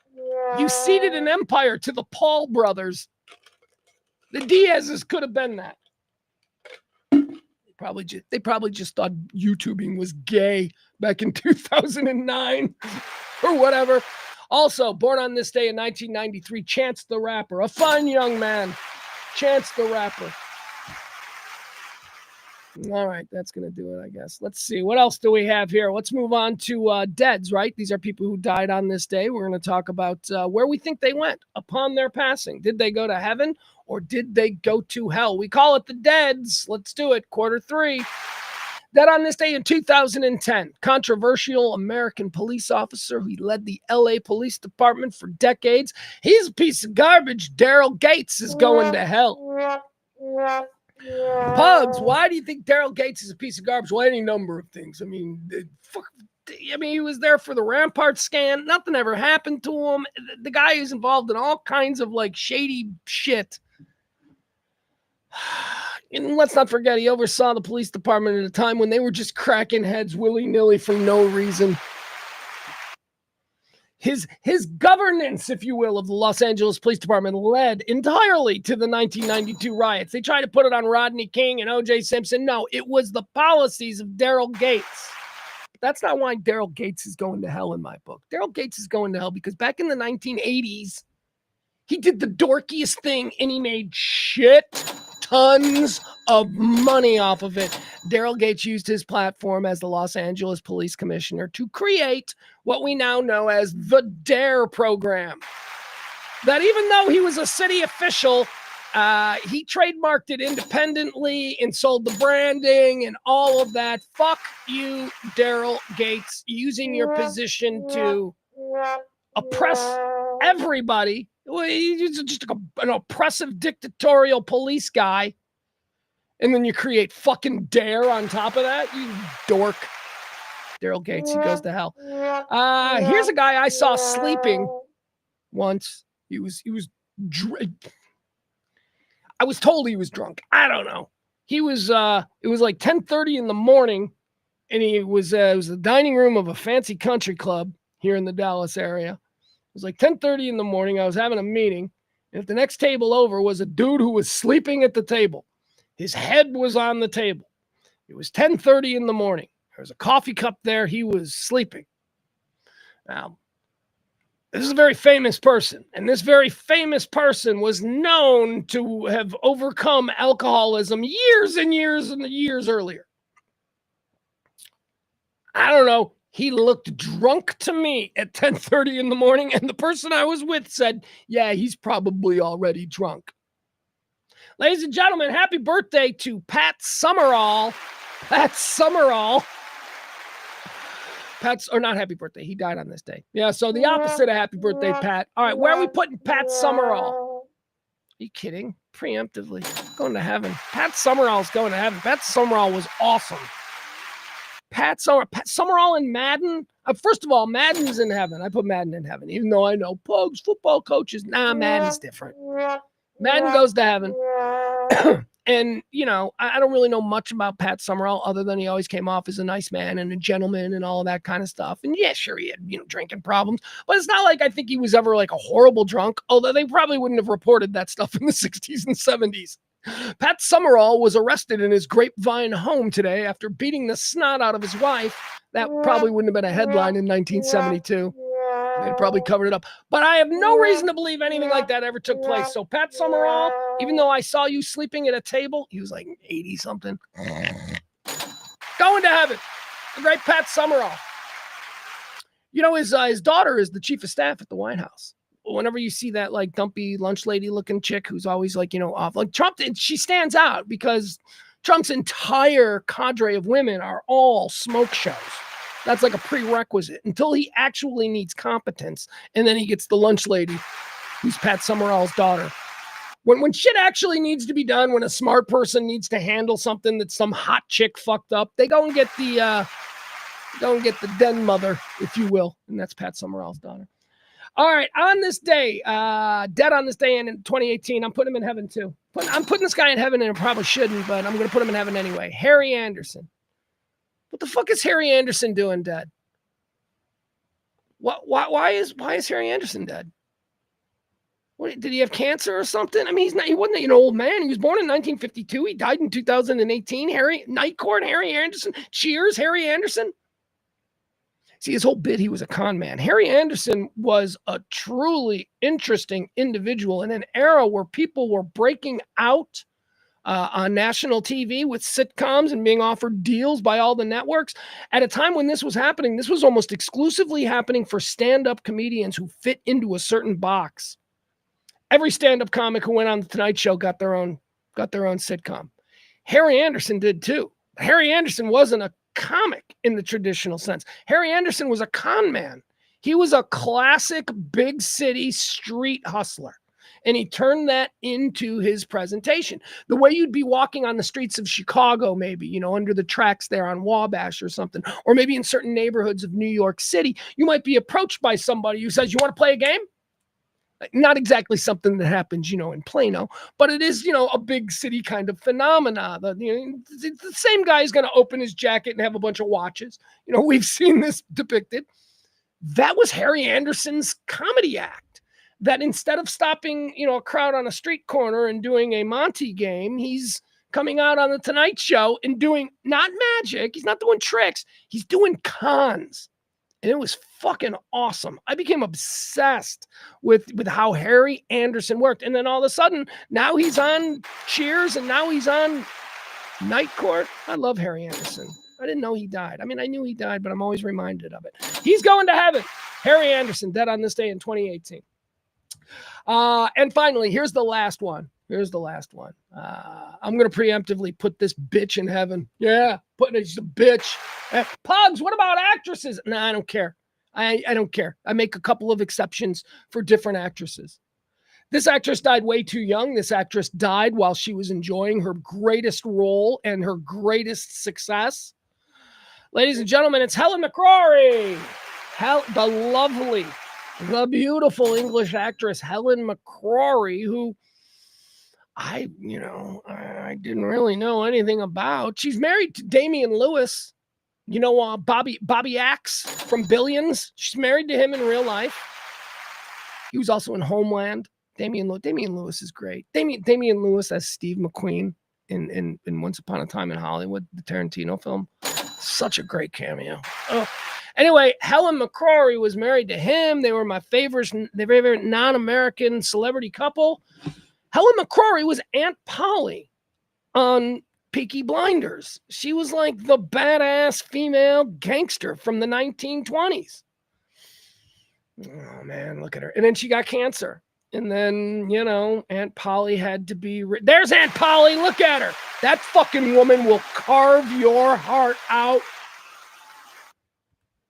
You ceded an empire to the Paul brothers. The Diazes could have been that. They probably just thought YouTubing was gay back in 2009 or whatever. Also, born on this day in 1993, Chance the Rapper. A fine young man. Chance the Rapper. All right, that's going to do it, I guess. Let's see. What else do we have here? Let's move on to deads, right? These are people who died on this day. We're going to talk about where we think they went upon their passing. Did they go to heaven or did they go to hell? We call it the deads. Let's do it. Quarter 3. Dead on this day in 2010, controversial American police officer who led the LA Police Department for decades. He's a piece of garbage. Daryl Gates is going to hell. Pugs, why do you think Daryl Gates is a piece of garbage? Well, any number of things. I mean, he was there for the Rampart scan. Nothing ever happened to him. The guy is involved in all kinds of like shady shit. And let's not forget, he oversaw the police department at a time when they were just cracking heads willy-nilly for no reason. His governance, if you will, of the Los Angeles Police Department led entirely to the 1992 riots. They tried to put it on Rodney King and O.J. Simpson. No, it was the policies of Daryl Gates. But that's not why Daryl Gates is going to hell in my book. Daryl Gates is going to hell because back in the 1980s, he did the dorkiest thing and he made tons of money off of it. Daryl Gates used his platform as the Los Angeles Police Commissioner to create what we now know as the DARE program. that even though he was a city official, he trademarked it independently and sold the branding and all of that. Fuck you, Daryl Gates, using your position to oppress everybody. He's just an oppressive, dictatorial police guy. And then you create fucking Dare on top of that, you dork. Daryl Gates, he goes to hell. Here's a guy I saw sleeping once. I was told he was drunk. I don't know. He was. It was like 10:30 in the morning, and it was the dining room of a fancy country club here in the Dallas area. It was like 10:30 in the morning. I was having a meeting, and at the next table over was a dude who was sleeping at the table. His head was on the table. It was 10:30 in the morning. There was a coffee cup there. He was sleeping. Now, this is a very famous person, and this very famous person was known to have overcome alcoholism years and years and years earlier. I don't know. He looked drunk to me at 10:30 in the morning, and the person I was with said, yeah, he's probably already drunk. Ladies and gentlemen, happy birthday to Pat Summerall. Pat Summerall. Or not happy birthday. He died on this day. Yeah, so the opposite of happy birthday, Pat. All right, where are we putting Pat Summerall? Are you kidding? Preemptively. Going to heaven. Pat Summerall's going to heaven. Pat Summerall was awesome. Pat Summerall in Madden. First of all, Madden's in heaven. I put Madden in heaven, even though I know Pugs, football coaches. Nah, Madden's different. Madden goes to heaven. And, you know, I don't really know much about Pat Summerall other than he always came off as a nice man and a gentleman and all of that kind of stuff. And yeah, sure, he had, drinking problems, but it's not like I think he was ever like a horrible drunk, although they probably wouldn't have reported that stuff in the 60s and 70s. Pat Summerall was arrested in his Grapevine home today after beating the snot out of his wife. That probably wouldn't have been a headline in 1972. They probably covered it up. But I have no reason to believe anything like that ever took place. So Pat Summerall, even though I saw you sleeping at a table, he was like 80-something. Going to heaven. The great Pat Summerall. You know, his daughter is the chief of staff at the White House. Whenever you see that like dumpy lunch lady looking chick who's always like, off, like Trump, she stands out because Trump's entire cadre of women are all smoke shows. That's like a prerequisite until he actually needs competence. And then he gets the lunch lady who's Pat Summerall's daughter. When shit actually needs to be done, when a smart person needs to handle something that some hot chick fucked up, they go and get the den mother, if you will. And that's Pat Summerall's daughter. All right. On this day, dead on this day in 2018, I'm putting him in heaven too. I'm putting this guy in heaven, and I probably shouldn't, but I'm going to put him in heaven anyway. Harry Anderson. What the fuck is Harry Anderson doing dead? Why is Harry Anderson dead? What, did he have cancer or something? I mean, he wasn't an old man. He was born in 1952. He died in 2018. Night Court, Harry Anderson. Cheers, Harry Anderson. See, his whole bit, he was a con man. Harry Anderson was a truly interesting individual in an era where people were breaking out on national TV with sitcoms and being offered deals by all the networks. At a time when this was happening, this was almost exclusively happening for stand-up comedians who fit into a certain box. Every stand-up comic who went on the Tonight Show got their own sitcom. Harry Anderson did too. Harry Anderson wasn't a comic in the traditional sense. Harry Anderson was a con man. He was a classic big city street hustler. And he turned that into his presentation. The way you'd be walking on the streets of Chicago, maybe, under the tracks there on Wabash or something, or maybe in certain neighborhoods of New York City, you might be approached by somebody who says, you want to play a game? Not exactly something that happens, in Plano, but it is, a big city kind of phenomena. The same guy is going to open his jacket and have a bunch of watches. We've seen this depicted. That was Harry Anderson's comedy act. That instead of stopping, a crowd on a street corner and doing a Monty game, he's coming out on the Tonight Show and doing not magic. He's not doing tricks. He's doing cons. And it was fucking awesome. I became obsessed with how Harry Anderson worked. And then all of a sudden, now he's on Cheers and now he's on Night Court. I love Harry Anderson. I didn't know he died. I mean, I knew he died, but I'm always reminded of it. He's going to heaven. Harry Anderson, dead on this day in 2018. And finally, here's the last one. I'm going to preemptively put this bitch in heaven. Yeah, putting it, she's a bitch. Pugs, what about actresses? Nah, I don't care. I don't care. I make a couple of exceptions for different actresses. This actress died way too young. This actress died while she was enjoying her greatest role and her greatest success. Ladies and gentlemen, it's Helen McCrory. The lovely, the beautiful English actress Helen McCrory, who I didn't really know anything about. She's married to Damian Lewis. Bobby Axe from Billions. She's married to him in real life. He was also in Homeland. Damian Lewis is great. Damian Lewis as Steve McQueen in Once Upon a Time in Hollywood, the Tarantino film. Such a great cameo. Oh. Anyway, Helen McCrory was married to him. They were my favorite non-American celebrity couple. Helen McCrory was Aunt Polly on Peaky Blinders. She was like the badass female gangster from the 1920s. Oh, man, look at her. And then she got cancer. And then, Aunt Polly had to be... There's Aunt Polly. Look at her. That fucking woman will carve your heart out.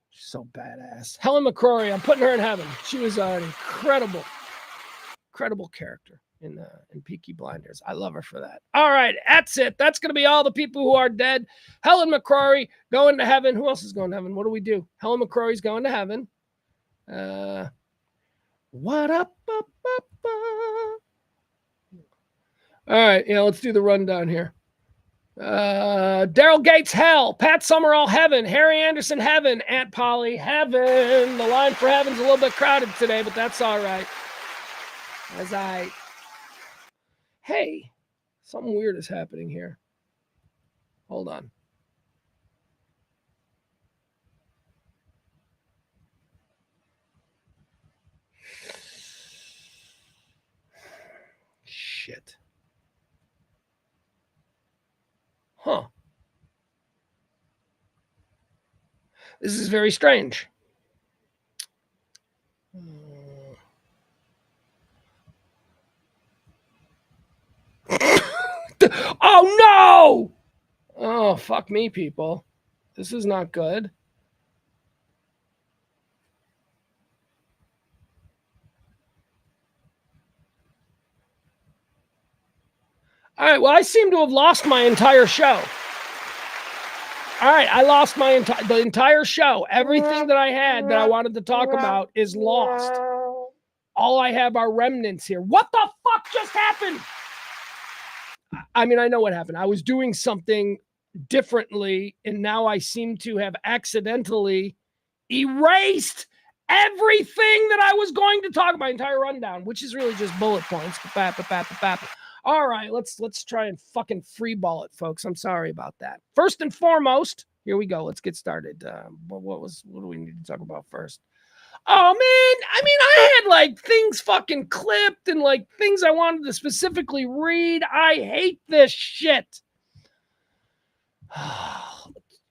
She's so badass. Helen McCrory, I'm putting her in heaven. She was an incredible character in Peaky Blinders. I love her for that. All right, that's it. That's going to be all the people who are dead. Helen McCrory going to heaven. Who else is going to heaven? What do we do? Helen McCrory's going to heaven. What up? All right, let's do the rundown here. Daryl Gates, hell. Pat Summerall, heaven. Harry Anderson, heaven. Aunt Polly, heaven. The line for heaven's a little bit crowded today, but that's all right. Hey, something weird is happening here. Hold on. Shit. Huh. This is very strange. Oh, no! Oh, fuck me, people. This is not good. All right, well, I seem to have lost my entire show. All right, I lost the entire show. Everything that I had that I wanted to talk about is lost. All I have are remnants here. What the fuck just happened? I mean, I know what happened. I was doing something differently, and now I seem to have accidentally erased everything that I was going to talk about, my entire rundown, which is really just bullet points. All right, let's try and fucking freeball it, folks. I'm sorry about that. First and foremost, here we go. Let's get started. What do we need to talk about first? Oh, man. I mean, I had like things fucking clipped and like things I wanted to specifically read. I hate this shit.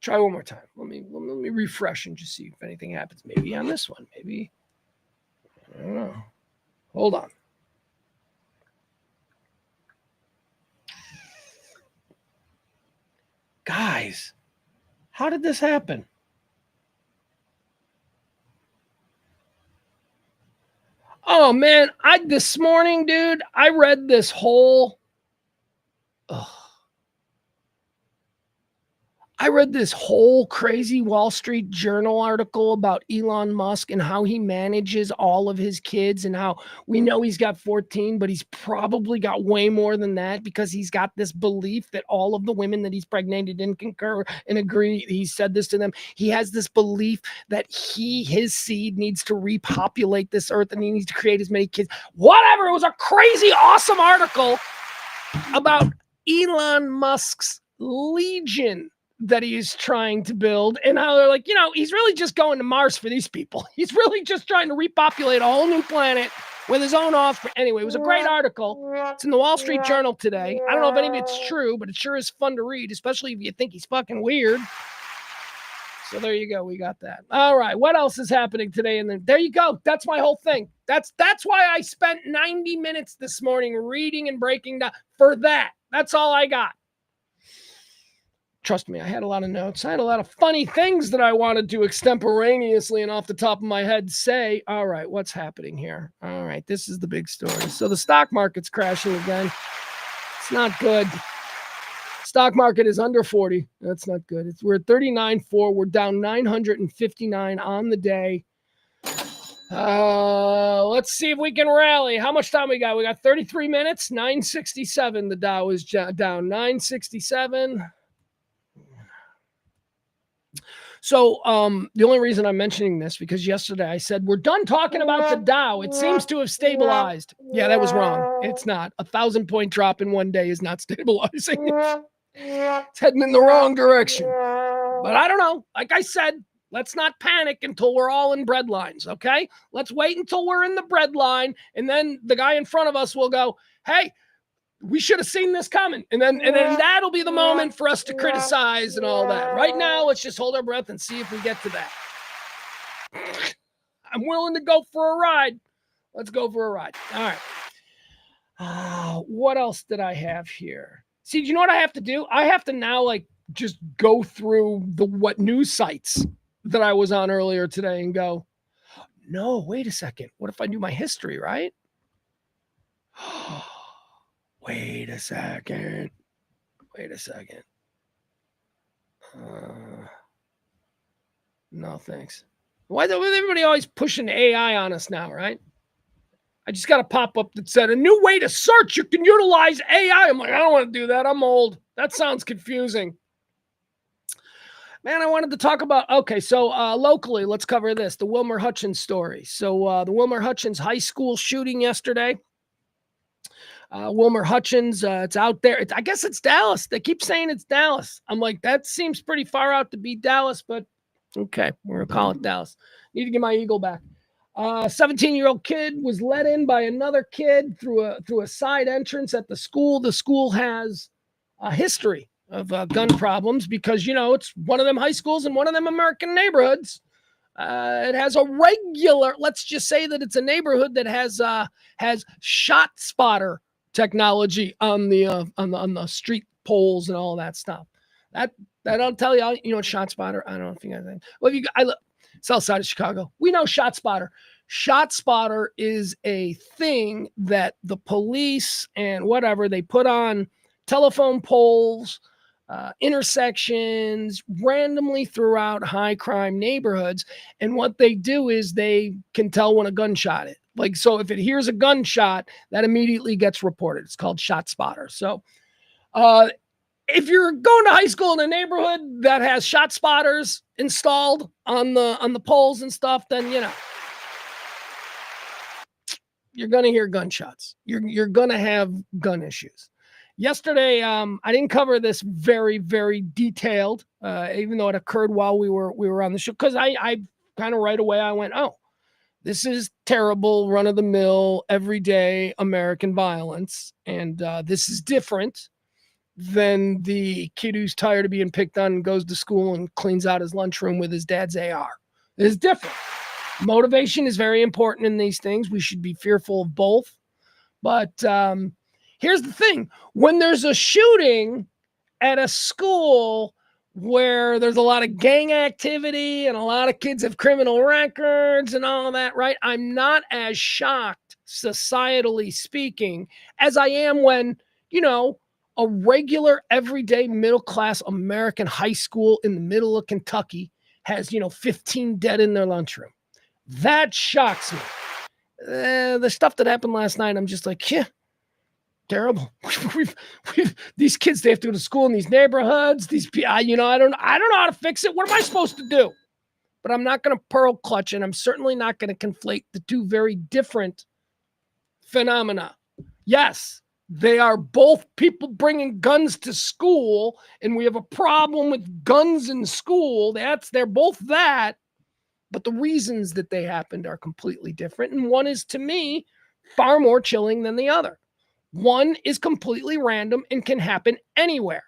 Try one more time. Let me refresh and just see if anything happens. Maybe on this one. Maybe. I don't know. Hold on. Guys, how did this happen? Oh, man, this morning, dude, I read this whole... I read this whole crazy Wall Street Journal article about Elon Musk and how he manages all of his kids and how we know he's got 14, but he's probably got way more than that because he's got this belief that all of the women that he's pregnated didn't concur and agree. He said this to them. He has this belief that his seed needs to repopulate this earth and he needs to create as many kids. Whatever. It was a crazy, awesome article about Elon Musk's legion that he is trying to build and how they're like, he's really just going to Mars for these people. He's really just trying to repopulate a whole new planet with his own offspring. Anyway, it was a great article. It's in the Wall Street Journal today. I don't know if any of it's true, but it sure is fun to read, especially if you think he's fucking weird. So there you go. We got that. All right. What else is happening today? And there you go. That's my whole thing. That's why I spent 90 minutes this morning reading and breaking down for that. That's all I got. Trust me, I had a lot of notes. I had a lot of funny things that I wanted to extemporaneously and off the top of my head say. All right, what's happening here? All right, this is the big story. So the stock market's crashing again. It's not good. Stock market is under 40. That's not good. We're at 39.4. We're down 959 on the day. Let's see if we can rally. How much time we got? We got 33 minutes. 967. The Dow is down 967. So the only reason I'm mentioning this, because yesterday I said, we're done talking about the Dow. It seems to have stabilized. Yeah, that was wrong. It's not. 1,000-point drop in one day is not stabilizing. It's heading in the wrong direction. But I don't know. Like I said, let's not panic until we're all in bread lines, okay? Let's wait until we're in the bread line, and then the guy in front of us will go, hey, we should have seen this coming. And then that'll be the moment for us to criticize and all that. Right now, let's just hold our breath and see if we get to that. I'm willing to go for a ride. Let's go for a ride. All right. What else did I have here? See, do you know what I have to do? I have to now just go through what news sites that I was on earlier today and go, no, wait a second. What if I do my history, right? Wait a second. No, thanks. Why is everybody always pushing AI on us now, right? I just got a pop-up that said, a new way to search. You can utilize AI. I'm like, I don't want to do that. I'm old. That sounds confusing. Man, I wanted to talk about, so locally, let's cover this, the Wilmer Hutchins story. So the Wilmer Hutchins high school shooting yesterday. Wilmer Hutchins, it's out there. I guess it's Dallas. They keep saying it's Dallas. I'm like, that seems pretty far out to be Dallas, but okay, we're going to call it Dallas. Need to get my eagle back. 17-year-old kid was let in by another kid through a side entrance at the school. The school has a history of gun problems because, it's one of them high schools in one of them American neighborhoods. It has a regular, let's just say that it's a neighborhood that has shot spotter technology on the street poles and all that stuff. That I'll tell you, shot spotter. I don't know if you guys think. Well, I look south side of Chicago. We know shot spotter. Shot spotter is a thing that the police and whatever they put on telephone poles, intersections, randomly throughout high crime neighborhoods. And what they do is they can tell when a gunshot is. So if it hears a gunshot, that immediately gets reported. It's called shot spotter. So if you're going to high school in a neighborhood that has shot spotters installed on the poles and stuff, then, you're going to hear gunshots. You're going to have gun issues. Yesterday, I didn't cover this very, very detailed, even though it occurred while we were on the show, because I kind of right away I went, oh, this is terrible, run-of-the-mill, everyday American violence, and this is different than the kid who's tired of being picked on and goes to school and cleans out his lunchroom with his dad's AR. It's different. Motivation is very important in these things. We should be fearful of both. But here's the thing. When there's a shooting at a school where there's a lot of gang activity and a lot of kids have criminal records and all that, right? I'm not as shocked, societally speaking, as I am when, a regular, everyday, middle-class American high school in the middle of Kentucky has, 15 dead in their lunchroom. That shocks me. The stuff that happened last night, I'm just like, yeah, terrible. These kids, they have to go to school in these neighborhoods. I don't know how to fix it. What am I supposed to do? But I'm not going to pearl clutch, and I'm certainly not going to conflate the two very different phenomena. Yes, they are both people bringing guns to school, and we have a problem with guns in school. They're both that. But the reasons that they happened are completely different. And one is, to me, far more chilling than the other. One is completely random and can happen anywhere.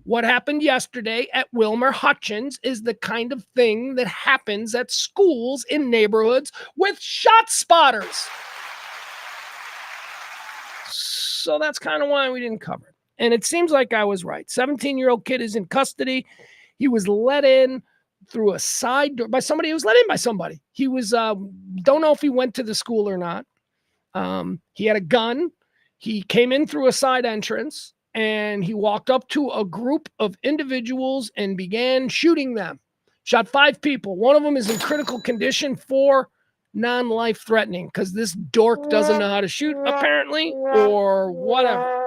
What happened yesterday at Wilmer Hutchins is the kind of thing that happens at schools in neighborhoods with shot spotters. So that's kind of why we didn't cover it. And it seems like I was right. 17-year-old kid is in custody. He was let in through a side door by somebody. He was let in by somebody. He was, don't know if he went to the school or not. He had a gun. He came in through a side entrance and he walked up to a group of individuals and began shooting them. Shot 5 people. One of them is in critical condition, 4 non-life threatening because this dork doesn't know how to shoot apparently or whatever.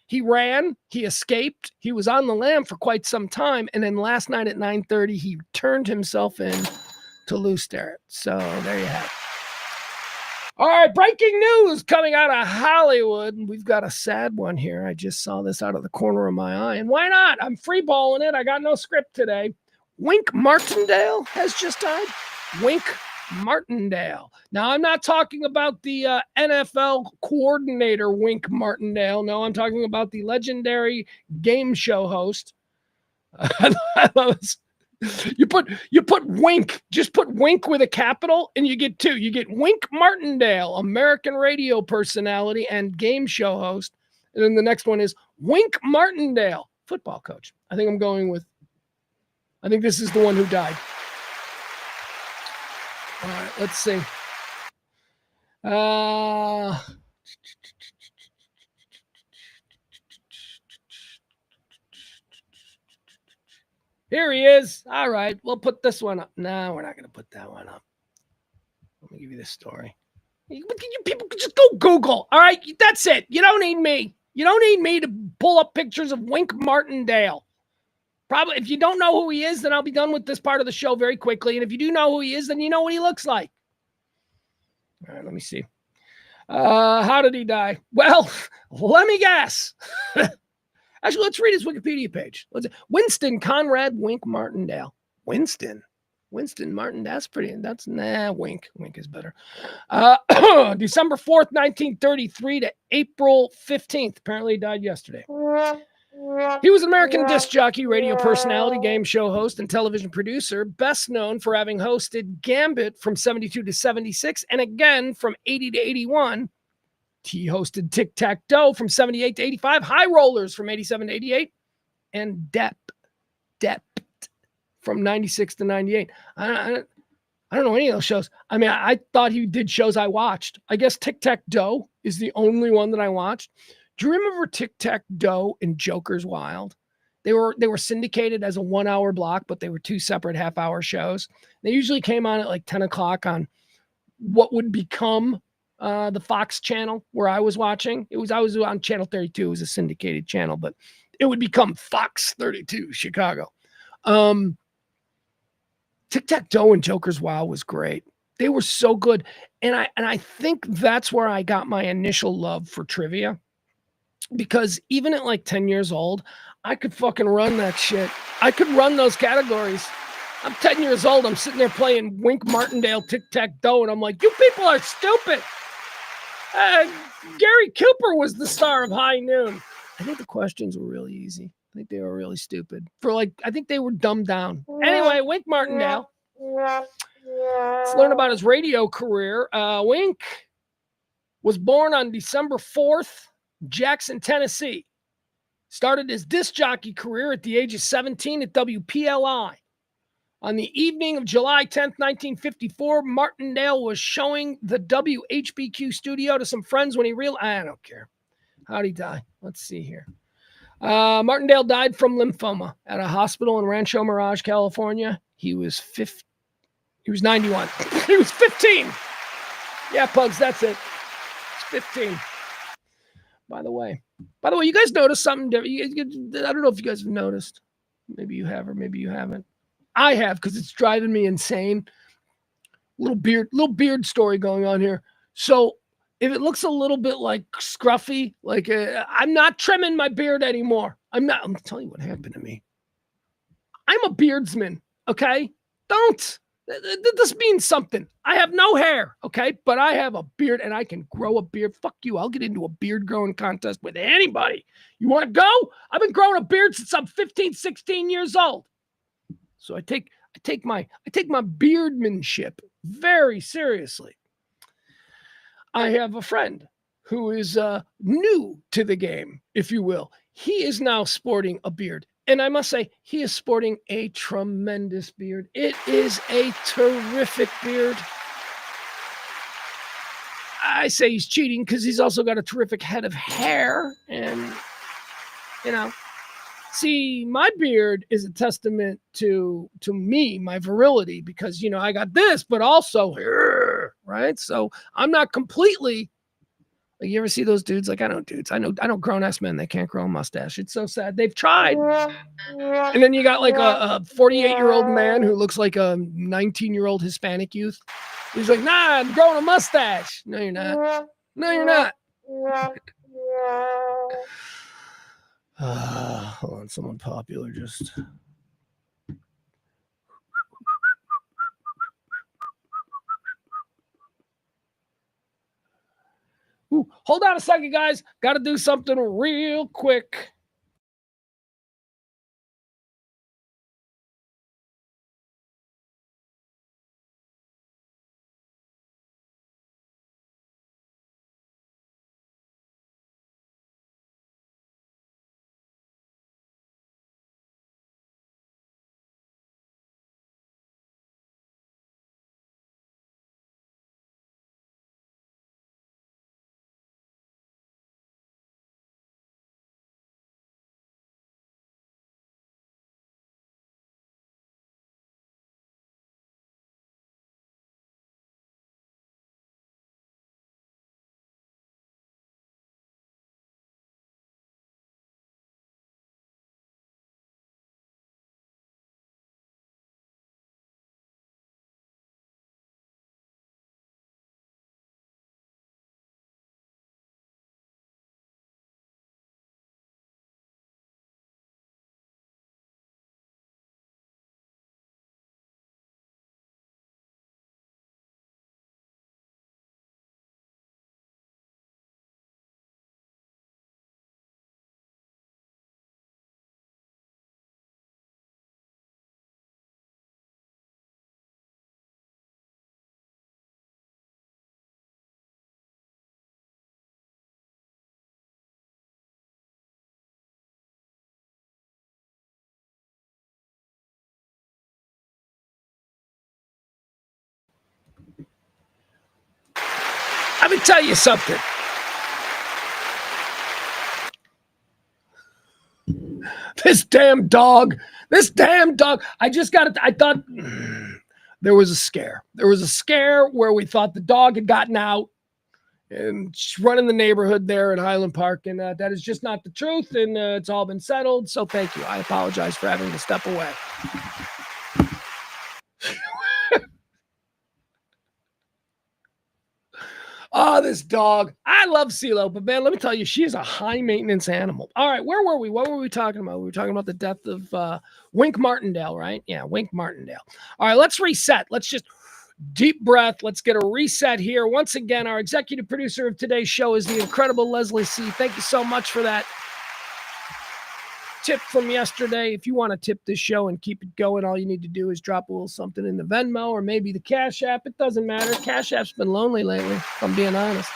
He ran, he escaped, he was on the lam for quite some time, and then last night at 9:30 he turned himself in to Lou Sterrett. So there you have it. All right, breaking news coming out of Hollywood. We've got a sad one here. I just saw this out of the corner of my eye, and why not? I'm freeballing it. I got no script today. Wink Martindale has just died. Wink Martindale. Now, I'm not talking about the NFL coordinator, Wink Martindale. No, I'm talking about the legendary game show host. I love this. You put Wink, just put Wink with a capital, and you get 2. You get Wink Martindale, American radio personality and game show host. And then the next one is Wink Martindale, football coach. I think this is the one who died. All right, let's see. Here he is. All right, we'll put this one up. No, we're not going to put that one up. Let me give you this story. You people could just go Google. All right, that's it. You don't need me. You don't need me to pull up pictures of Wink Martindale. Probably, if you don't know who he is, then I'll be done with this part of the show very quickly. And if you do know who he is, then you know what he looks like. All right, let me see. How did he die? Well, let me guess. Actually, let's read his Wikipedia page. Winston Conrad Wink Martindale. Winston Martindale. Wink. Wink is better. December 4th, 1933 to April 15th. Apparently he died yesterday. He was an American disc jockey, radio personality, game show host, and television producer, best known for having hosted Gambit from 72 to 76, and again from 80 to 81. He hosted Tic-Tac-Toe from 78 to 85, High Rollers from 87 to 88, and Depth from 96 to 98. I don't know any of those shows. I mean, I thought he did shows I watched. I guess Tic-Tac-Toe is the only one that I watched. Do you remember Tic-Tac-Toe and Joker's Wild? They were syndicated as a 1-hour block, but they were 2 separate half-hour shows. They usually came on at like 10 o'clock on what would become the Fox channel where I was watching. I was on channel 32. It was a syndicated channel, but it would become Fox 32 Chicago. Tic-Tac-Toe and Joker's Wild was great. They were so good. And I think that's where I got my initial love for trivia. Because even at like 10 years old, I could fucking run that shit. I could run those categories. I'm 10 years old. I'm sitting there playing Wink Martindale Tic-Tac-Toe, and I'm like, you people are stupid. Gary Cooper was the star of High Noon. I think the questions were really easy. I think they were really stupid. I think they were dumbed down. Anyway, Wink Martindale. Let's learn about his radio career. Wink was born on December 4th, Jackson, Tennessee. Started his disc jockey career at the age of 17 at WPLI. On the evening of July 10th, 1954, Martindale was showing the WHBQ studio to some friends when he realized, I don't care. How'd he die? Let's see here. Martindale died from lymphoma at a hospital in Rancho Mirage, California. He was 91. He was 15. Yeah, Pugs, that's it. It's 15. By the way, you guys noticed something different? I don't know if you guys have noticed. Maybe you have, or maybe you haven't. I have, because it's driving me insane. Little beard story going on here. So if it looks a little bit like scruffy, like I'm not trimming my beard anymore. I'm telling you what happened to me. I'm a beardsman. Okay, don't This means something. I have no hair, okay? But I have a beard and I can grow a beard. Fuck you. I'll get into a beard growing contest with anybody. You want to go? I've been growing a beard since I'm 15, 16 years old. So I take my beardmanship very seriously. I have a friend who is new to the game, if you will. He is now sporting a beard. And I must say, he is sporting a tremendous beard. It is a terrific beard. I say he's cheating because he's also got a terrific head of hair. And, see, my beard is a testament to me, my virility, because, I got this, but also, right? So I'm not completely... Like, you ever see those dudes? Like, I know grown-ass men, they can't grow a mustache. It's so sad. They've tried. And then you got like a 48-year-old man who looks like a 19-year-old Hispanic youth. He's like, nah, I'm growing a mustache. No, you're not. No, you're not. Hold on, someone popular just... Ooh, hold on a second, guys. Got to do something real quick. Let me tell you something. This damn dog. I just got it. I thought there was a scare. There was a scare where we thought the dog had gotten out and running the neighborhood there at Highland Park. And that is just not the truth. And it's all been settled. So thank you. I apologize for having to step away. Oh, this dog. I love CeeLo, but man, let me tell you, she is a high maintenance animal. All right, where were we? What were we talking about? We were talking about the death of Wink Martindale, right? Yeah, Wink Martindale. All right, let's reset. Let's just deep breath. Let's get a reset here. Once again, our executive producer of today's show is the incredible Leslie C. Thank you so much for that tip from yesterday. If you want to tip this show and keep it going, all you need to do is drop a little something in the Venmo or maybe the Cash App. It doesn't matter. Cash App's been lonely lately, if I'm being honest.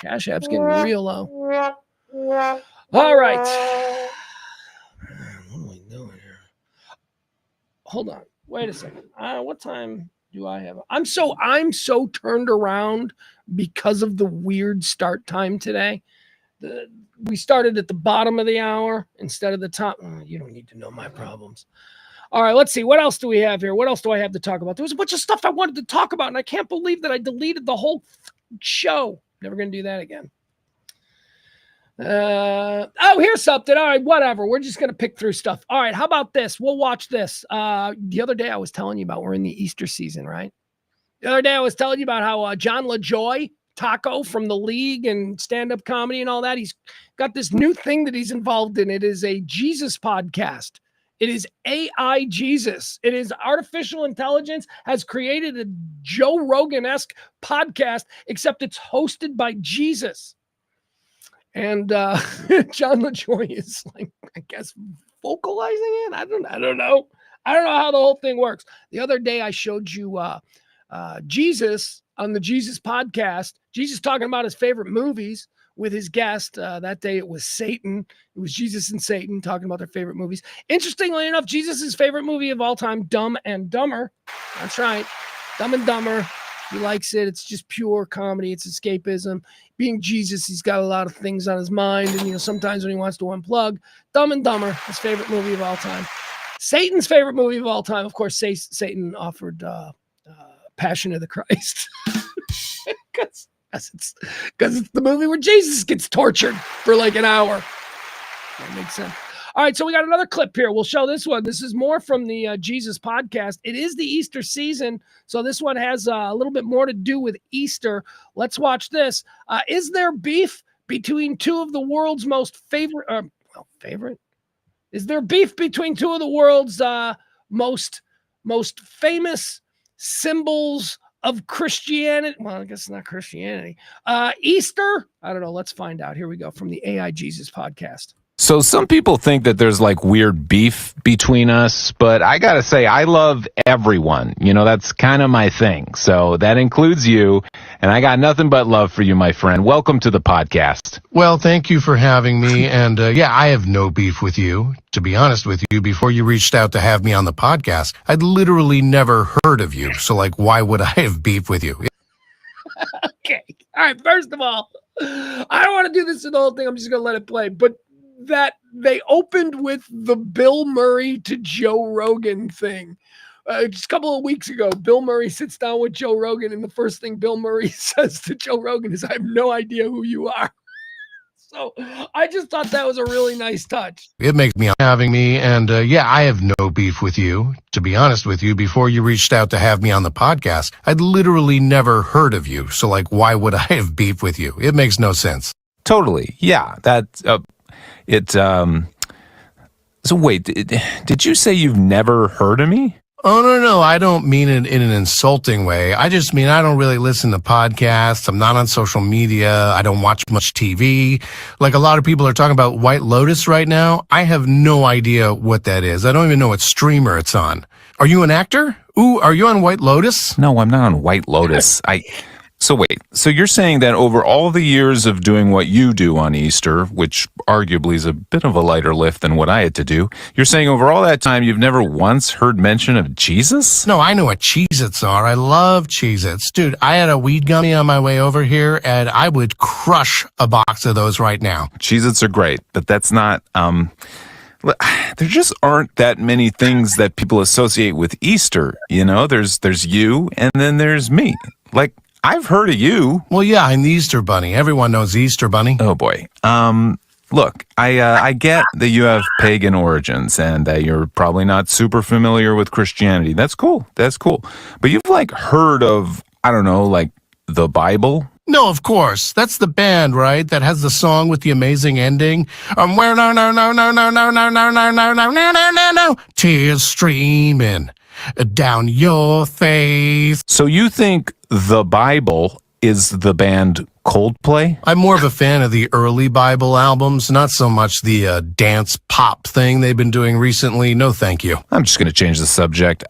Cash App's getting real low. All right. What am I doing here? Hold on. Wait a second. What time do I have? I'm so turned around because of the weird start time today. We started at the bottom of the hour instead of the top. You don't need to know my problems. All right, let's see. What else do we have here? What else do I have to talk about? There was a bunch of stuff I wanted to talk about, and I can't believe that I deleted the whole show. Never going to do that again. Here's something. All right, whatever. We're just going to pick through stuff. All right, how about this? We'll watch this. The other day I was telling you about we're in the Easter season, right? The other day I was telling you about how John LaJoy, Taco from the League and stand-up comedy and all that, he's got this new thing that he's involved in. It is a Jesus podcast. It is AI Jesus. It is artificial intelligence has created a Joe Rogan-esque podcast, except it's hosted by Jesus. And John LaJoy is like, I guess, vocalizing it. I don't know. I don't know how the whole thing works. The other day I showed you Jesus on the Jesus podcast. Jesus talking about his favorite movies with his guest. That day it was Satan. It was Jesus and Satan talking about their favorite movies. Interestingly enough, Jesus' favorite movie of all time, Dumb and Dumber. That's right. Dumb and Dumber. He likes it. It's just pure comedy. It's escapism. Being Jesus, he's got a lot of things on his mind. And, sometimes when he wants to unplug, Dumb and Dumber, his favorite movie of all time. Satan's favorite movie of all time. Of course, Satan offered Passion of the Christ. Because it's the movie where Jesus gets tortured for like an hour. That makes sense. All right, so we got another clip here. We'll show this one. This is more from the Jesus podcast. It is the Easter season, so this one has a little bit more to do with Easter. Let's watch this. Is there beef between two of the world's most favorite? Is there beef between two of the world's most famous symbols of Christianity? Well, I guess it's not Christianity. Easter? I don't know. Let's find out. Here we go from the AI Jesus podcast. So some people think that there's like weird beef between us, but I gotta say, I love everyone. That's kind of my thing. So that includes you, and I got nothing but love for you, my friend. Welcome to the podcast. Well, thank you for having me. And I have no beef with you. To be honest with you, before you reached out to have me on the podcast, I'd literally never heard of you. So why would I have beef with you? Okay. All right. First of all, I don't want to do this in the whole thing. I'm just going to let it play. But that they opened with the Bill Murray to Joe Rogan thing. Just a couple of weeks ago, Bill Murray sits down with Joe Rogan, and the first thing Bill Murray says to Joe Rogan is, I have no idea who you are. So I just thought that was a really nice touch. It makes me having me. And I have no beef with you. To be honest with you, before you reached out to have me on the podcast, I'd literally never heard of you. So why would I have beef with you? It makes no sense. Totally. Yeah. So wait, did you say you've never heard of me? Oh, no, I don't mean it in an insulting way. I just mean I don't really listen to podcasts. I'm not on social media. I don't watch much TV. Like a lot of people are talking about White Lotus right now. I have no idea what that is. I don't even know what streamer it's on. Are you an actor? Ooh, are you on White Lotus? No, I'm not on White Lotus. So wait, so you're saying that over all the years of doing what you do on Easter, which arguably is a bit of a lighter lift than what I had to do, you're saying over all that time you've never once heard mention of Jesus? No, I know what Cheez-Its are. I love Cheez-Its. Dude, I had a weed gummy on my way over here, and I would crush a box of those right now. Cheez-Its are great, but that's not... there just aren't that many things that people associate with Easter, There's you, and then there's me. I've heard of you. Well, yeah, I'm the Easter Bunny. Everyone knows Easter Bunny. Oh, boy. Look, I get that you have pagan origins and that you're probably not super familiar with Christianity. That's cool. But you've, heard of, I don't know, the Bible? No, of course. That's the band, right? That has the song with the amazing ending. Where no, tears streaming down your face. So you think the Bible is the band Coldplay? I'm more of a fan of the early Bible albums, not so much the dance pop thing they've been doing recently. No, thank you. I'm just going to change the subject.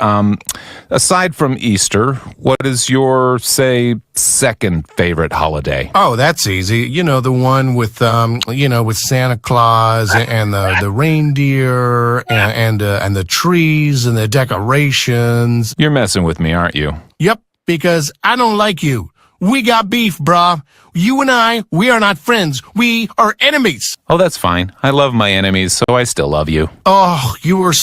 Aside from Easter, what is your, say, second favorite holiday? Oh, that's easy. The one with, with Santa Claus and the reindeer and the trees and the decorations. You're messing with me, aren't you? Yep, because I don't like you. We got beef, brah. You and I, we are not friends. We are enemies. Oh, that's fine. I love my enemies, so I still love you. Oh, you were...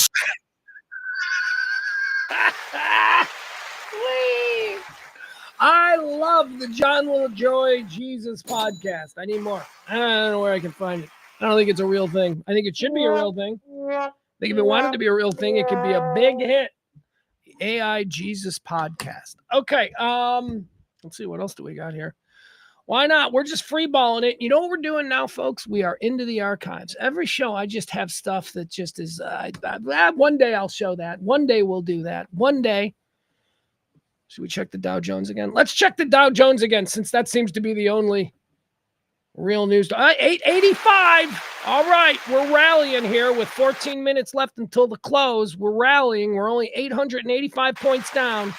I love the John LaJoy Jesus podcast. I need more. I don't know where I can find it. I don't think it's a real thing. I think it should be a real thing. I think if it wanted to be a real thing, it could be a big hit. The AI Jesus podcast. Okay, let's see, what else do we got here? Why not? We're just freeballing it. You know what we're doing now, folks? We are into the archives. Every show, I just have stuff that just is, one day I'll show that. One day we'll do that. One day. Should we check the Dow Jones again? Let's check the Dow Jones again, since that seems to be the only real news. 885. All right. We're rallying here with 14 minutes left until the close. We're rallying. We're only 885 points down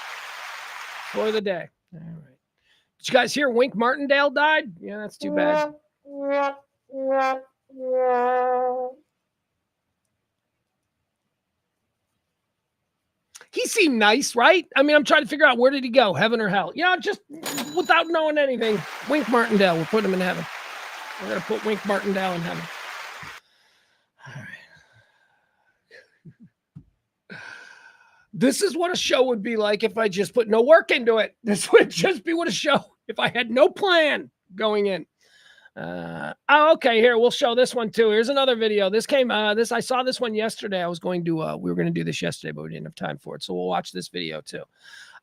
for the day. All right. Did you guys hear Wink Martindale died? Yeah, that's too bad. He seemed nice, right? I mean, I'm trying to figure out, where did he go? Heaven or hell? You know, just without knowing anything. Wink Martindale, we'll put him in heaven. We're going to put Wink Martindale in heaven. All right. This is what a show would be like if I just put no work into it. This would just be what a show, if I had no plan going in. Okay, here, we'll show this one too. Here's another video. This came, I saw this one yesterday. I was going to, we were going to do this yesterday, but we didn't have time for it. So we'll watch this video too.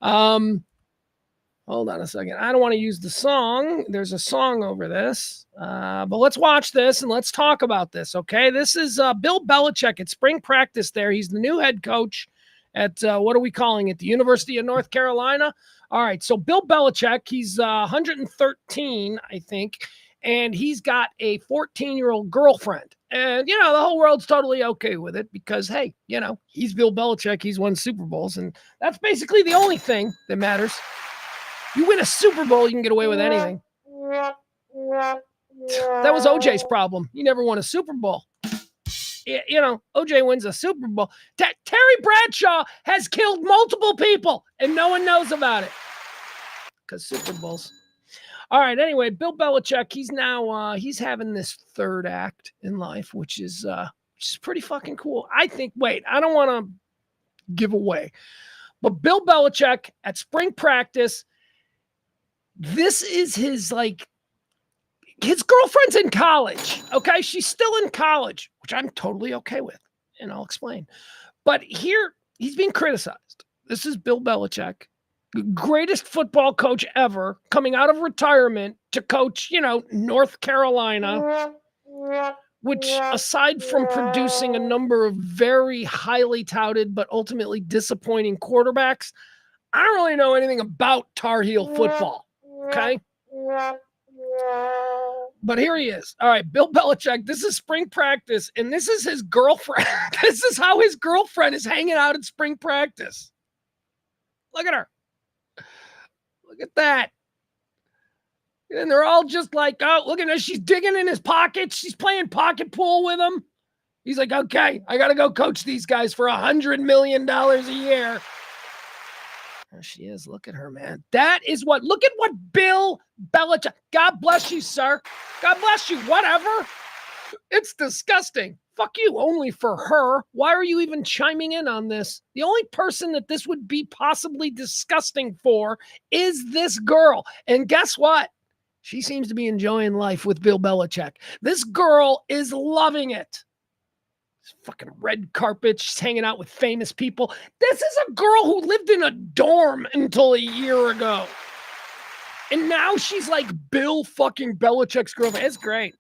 Hold on a second. I don't want to use the song. There's a song over this, but let's watch this and let's talk about this. Okay. This is Bill Belichick at spring practice there. He's the new head coach at, what are we calling it? The University of North Carolina. All right. So Bill Belichick, he's 113, I think. And he's got a 14-year-old girlfriend. And, you know, the whole world's totally okay with it because, hey, you know, he's Bill Belichick. He's won Super Bowls. And that's basically the only thing that matters. You win a Super Bowl, you can get away with anything. That was OJ's problem. He never won a Super Bowl. You know, OJ wins a Super Bowl. Terry Bradshaw has killed multiple people, and no one knows about it. Because Super Bowls. All right. Anyway, Bill Belichick, he's now he's having this third act in life, which is pretty fucking cool. I think. Wait, I don't want to give away, but Bill Belichick at spring practice. This is his his girlfriend's in college. Okay, she's still in college, which I'm totally okay with, and I'll explain. But here he's being criticized. This is Bill Belichick. Greatest football coach ever, coming out of retirement to coach, you know, North Carolina, which aside from producing a number of very highly touted but ultimately disappointing quarterbacks, I don't really know anything about Tar Heel football, okay? But here he is. All right, Bill Belichick, this is spring practice, and this is his girlfriend. This is how his girlfriend is hanging out at spring practice. Look at her. Look at that. And they're all just like, oh, look at her. She's digging in his pockets. She's playing pocket pool with him. He's like, okay, I got to go coach these guys for $100 million a year. There she is. Look at her, man. Look at what Bill Belichick. God bless you, sir. God bless you. Whatever. It's disgusting. Fuck you, only for her. Why are you even chiming in on this? The only person that this would be possibly disgusting for is this girl. And guess what? She seems to be enjoying life with Bill Belichick. This girl is loving it. This fucking red carpet. She's hanging out with famous people. This is a girl who lived in a dorm until a year ago. And now she's like Bill fucking Belichick's girlfriend. It's great.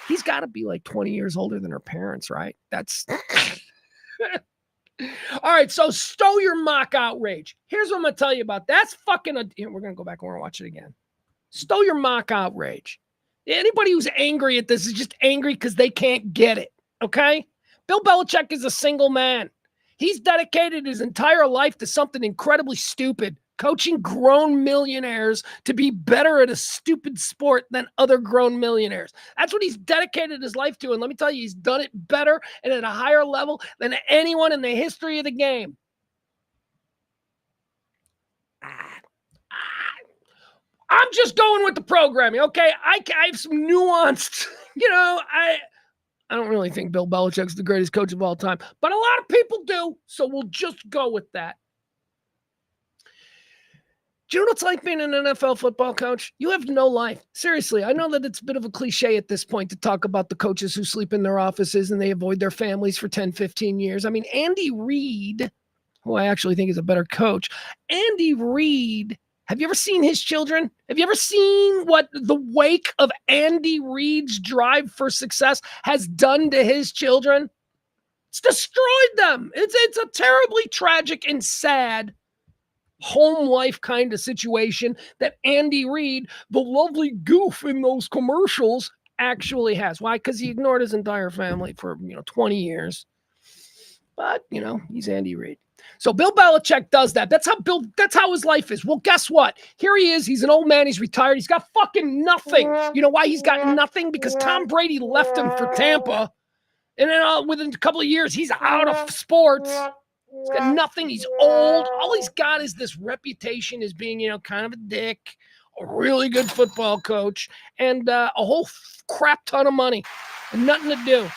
He's got to be like 20 years older than her parents, right? That's all right. So stow your mock outrage. Here's what I'm going to tell you about. That's fucking, we're going to go back and we're going to watch it again. Stow your mock outrage. Anybody who's angry at this is just angry because they can't get it. Okay. Bill Belichick is a single man. He's dedicated his entire life to something incredibly stupid. Coaching grown millionaires to be better at a stupid sport than other grown millionaires. That's what he's dedicated his life to. And let me tell you, he's done it better and at a higher level than anyone in the history of the game. I'm just going with the programming, okay? I have some nuanced, I don't really think Bill Belichick's the greatest coach of all time, but a lot of people do, so we'll just go with that. Do you know what it's like being an NFL football coach? You have no life. Seriously, I know that it's a bit of a cliche at this point to talk about the coaches who sleep in their offices and they avoid their families for 10, 15 years. I mean, Andy Reid, who I actually think is a better coach, Andy Reid Have you ever seen his children? Have you ever seen what the wake of Andy Reid's drive for success has done to his children? It's destroyed them. It's a terribly tragic and sad home life kind of situation that Andy Reid, the lovely goof in those commercials, actually has. Why? Because he ignored his entire family for 20 years. But he's Andy Reid. So Bill Belichick does that. That's how his life is. Well, guess what? Here he is. He's an old man. He's retired. He's got fucking nothing. You know why he's got nothing? Because Tom Brady left him for Tampa. And then within a couple of years, he's out of sports. He's got nothing. He's old. All he's got is this reputation as being, kind of a dick, a really good football coach, and a whole crap ton of money and nothing to do.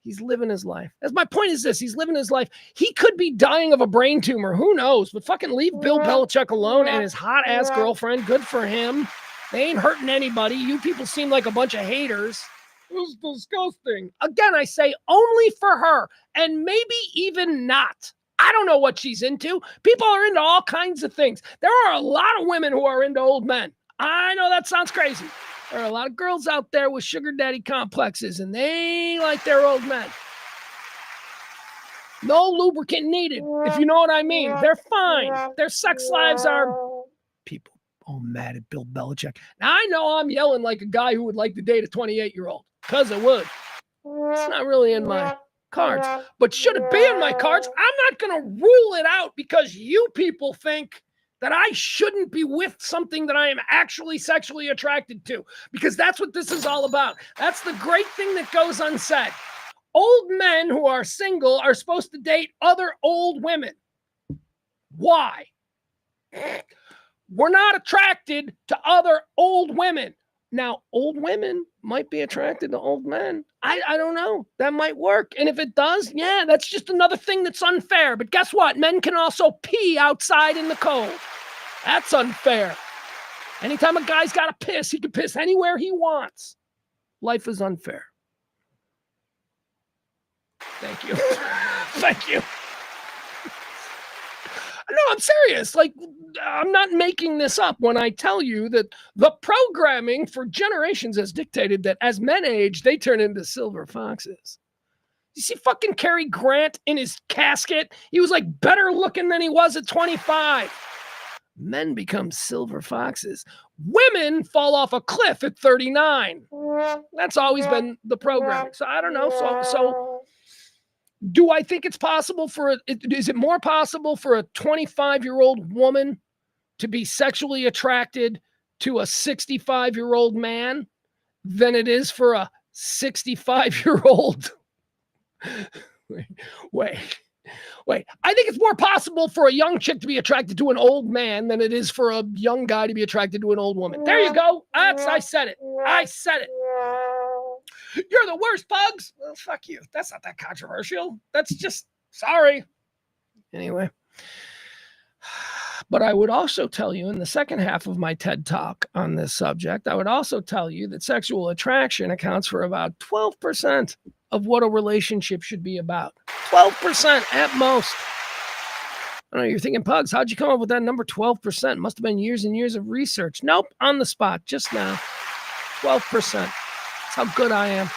He's living his life. As my point is this, he's living his life. He could be dying of a brain tumor. Who knows? But fucking leave Bill Belichick alone and his hot-ass girlfriend. Good for him. They ain't hurting anybody. You people seem like a bunch of haters. It was disgusting. Again, I say only for her, and maybe even not. I don't know what she's into. People are into all kinds of things. There are a lot of women who are into old men. I know that sounds crazy. There are a lot of girls out there with sugar daddy complexes, and they like their old men. No lubricant needed, if you know what I mean. They're fine. Their sex lives are... People all mad at Bill Belichick. Now, I know I'm yelling like a guy who would like to date a 28-year-old, because I would. It's not really in my cards. But should it be in my cards? I'm not going to rule it out because you people think that I shouldn't be with something that I am actually sexually attracted to, because that's what this is all about. That's the great thing that goes unsaid. Old men who are single are supposed to date other old women. Why? We're not attracted to other old women. Now, old women might be attracted to old men. I don't know. That might work. And if it does, yeah, that's just another thing that's unfair. But guess what? Men can also pee outside in the cold. That's unfair. Anytime a guy's got to piss, he can piss anywhere he wants. Life is unfair. Thank you. Thank you. No, I'm serious. Like, I'm not making this up when I tell you that the programming for generations has dictated that as men age, they turn into silver foxes. You see fucking Cary Grant in his casket? He was like better looking than he was at 25. Men become silver foxes. Women fall off a cliff at 39. That's always been the programming. So I don't know. So do I think it's possible is it more possible for a 25-year-old woman to be sexually attracted to a 65-year-old man than it is for a 65-year-old? Wait. I think it's more possible for a young chick to be attracted to an old man than it is for a young guy to be attracted to an old woman. There you go. I said it. You're the worst, Pugs. Well, fuck you. That's not that controversial. That's just, sorry. Anyway. But I would also tell you in the second half of my TED Talk on this subject, I would also tell you that sexual attraction accounts for about 12% of what a relationship should be about. 12% at most. I don't know, you're thinking, Pugs, how'd you come up with that number 12%? Must have been years and years of research. Nope, on the spot, just now. 12%. How good I am.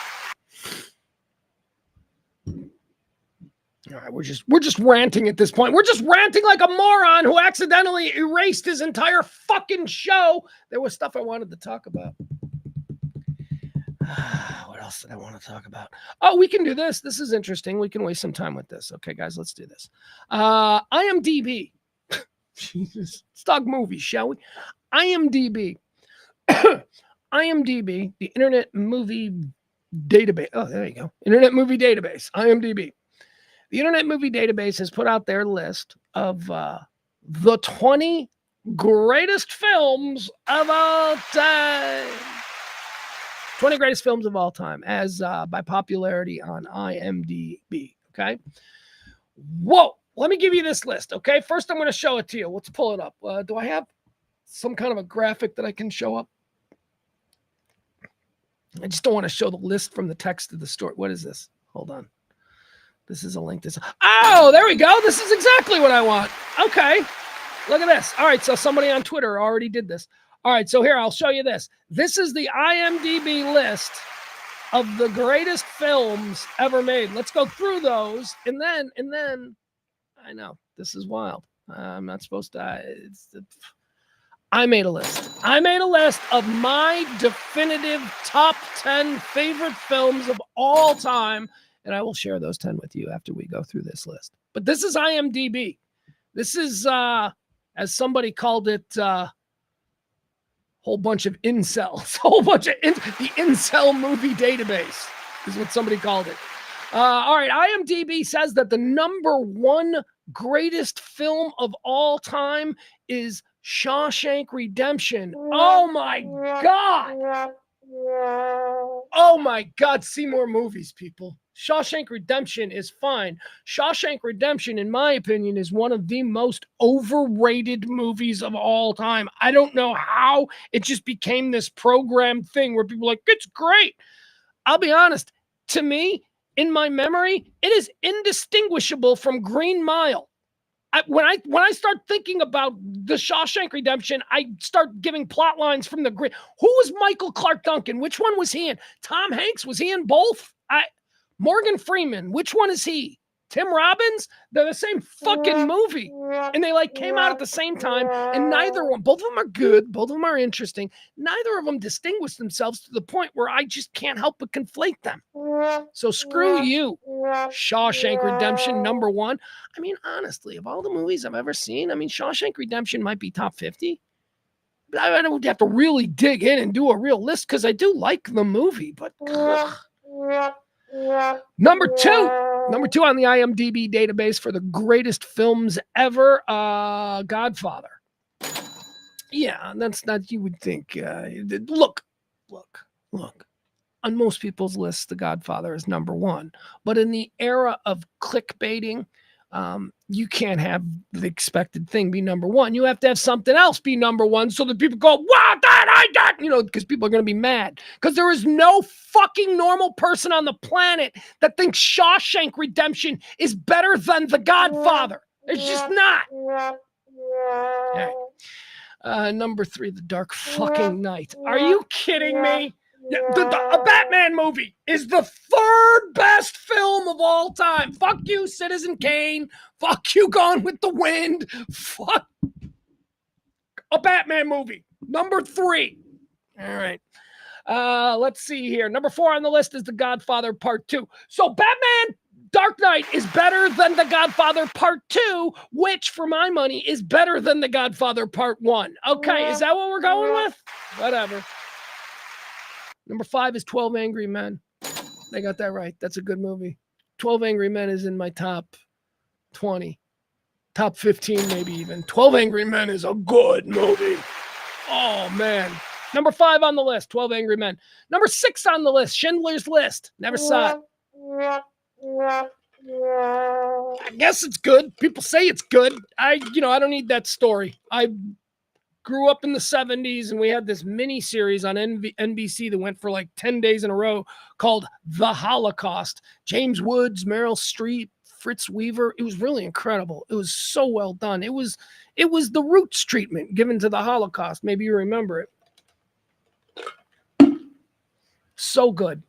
All right, we're just ranting at this point. We're just ranting like a moron who accidentally erased his entire fucking show. There was stuff I wanted to talk about. What else did I want to talk about? Oh, we can do this. This is interesting. We can waste some time with this. Okay, guys, let's do this. IMDb. Jesus. Let's talk movies, shall we? IMDb. IMDb, the Internet Movie Database. Oh, there you go. Internet Movie Database, IMDb. The Internet Movie Database has put out their list of the 20 greatest films of all time. 20 greatest films of all time, as by popularity on IMDb. Okay. Whoa. Let me give you this list. Okay. First, I'm going to show it to you. Let's pull it up. Do I have some kind of a graphic that I can show up? I just don't want to show the list from the text of the story. What is this? Hold on. This is a link. Oh, there we go. This is exactly what I want. Okay. Look at this. All right, so somebody on Twitter already did this. All right, so here, I'll show you this. This is the IMDb list of the greatest films ever made. Let's go through those, and then, I know, this is wild. I'm not supposed to, I made a list. I made a list of my definitive top 10 favorite films of all time, and I will share those 10 with you after we go through this list. But this is IMDb. This is, as somebody called it, whole bunch of incels, the incel movie database is what somebody called it. All right, IMDb says that the number one greatest film of all time is Shawshank Redemption. Oh my God. Oh my God, see more movies, people. Shawshank Redemption is fine. Shawshank Redemption, in my opinion, is one of the most overrated movies of all time. I don't know how it just became this program thing where people are like, it's great. I'll be honest, to me, in my memory, it is indistinguishable from Green Mile. When I start thinking about the Shawshank Redemption, I start giving plot lines from the Green. Who was Michael Clark Duncan? Which one was he in? Tom Hanks, was he in both? Morgan Freeman, which one is he? Tim Robbins? They're the same fucking movie. And they came out at the same time, and neither one, both of them are good, both of them are interesting. Neither of them distinguish themselves to the point where I just can't help but conflate them. So screw you. Shawshank Redemption, number one. I mean, honestly, of all the movies I've ever seen, I mean, Shawshank Redemption might be top 50. But I would have to really dig in and do a real list because I do like the movie, but Number two on the IMDb database for the greatest films ever, Godfather. Yeah, that's not, you would think, look. On most people's lists, The Godfather is number one. But in the era of clickbaiting, you can't have the expected thing be number one. You have to have something else be number one so that people go, wow, that, because people are going to be mad. Because there is no fucking normal person on the planet that thinks Shawshank Redemption is better than The Godfather. It's just not. All right. Number three, The Dark fucking Knight. Are you kidding me? A Batman movie is the third best film of all time. Fuck you, Citizen Kane. Fuck you, Gone with the Wind. Fuck a Batman movie. Number three. All right. Let's see here. Number four on the list is The Godfather Part 2. So Batman Dark Knight is better than The Godfather Part 2, which, for my money, is better than The Godfather Part 1. Okay, is that what we're going with? Whatever. Number 5 is 12 Angry Men. They got that right. That's a good movie. 12 Angry Men is in my top 20. Top 15, maybe even. 12 Angry Men is a good movie. Oh, man. Number 5 on the list, 12 Angry Men. Number 6 on the list, Schindler's List. Never saw it. I guess it's good. People say it's good. I don't need that story. I grew up in the 70s, and we had this mini series on NBC that went for 10 days in a row called The Holocaust. James Woods, Meryl Streep, Fritz Weaver. It was really incredible. It was so well done. It was the Roots treatment given to the Holocaust. Maybe you remember it. So good.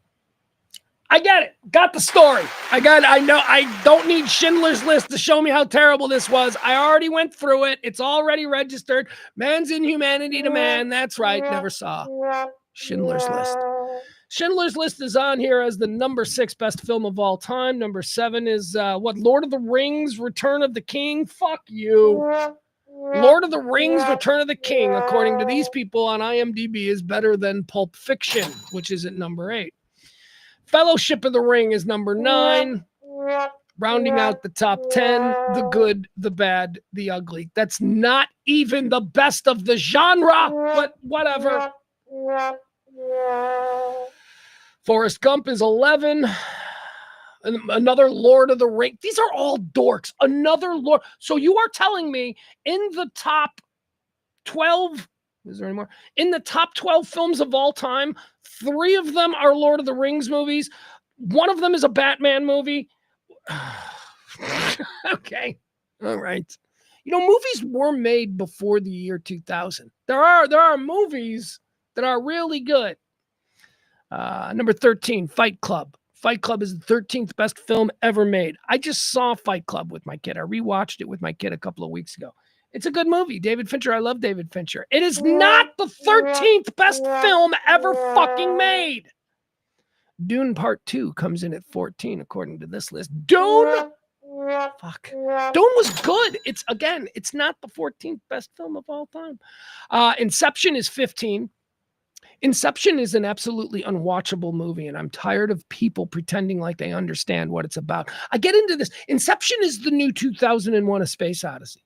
I get it. Got the story. I know. I don't need Schindler's List to show me how terrible this was. I already went through it. It's already registered. Man's inhumanity to man. That's right. Never saw Schindler's List. Schindler's List is on here as the number 6 best film of all time. Number 7 is Lord of the Rings, Return of the King. Fuck you. Lord of the Rings, Return of the King, according to these people on IMDb, is better than Pulp Fiction, which is at number 8. Fellowship of the Ring is number 9. Rounding out the top 10, The Good, the Bad, the Ugly. That's not even the best of the genre, but whatever. Forrest Gump is 11. Another Lord of the Rings. These are all dorks. Another Lord. So you are telling me in the top 12, is there any more? In the top 12 films of all time, 3 of them are Lord of the Rings movies. 1 of them is a Batman movie. Okay. All right. Movies were made before the year 2000. There are movies that are really good. Number 13, Fight Club. Fight Club is the 13th best film ever made. I just saw Fight Club with my kid. I rewatched it with my kid a couple of weeks ago. It's a good movie. David Fincher, I love David Fincher. It is not the 13th best film ever fucking made. Dune Part 2 comes in at 14, according to this list. Dune was good. It's not the 14th best film of all time. Inception is 15. Inception is an absolutely unwatchable movie, and I'm tired of people pretending like they understand what it's about. I get into this. Inception is the new 2001: A Space Odyssey.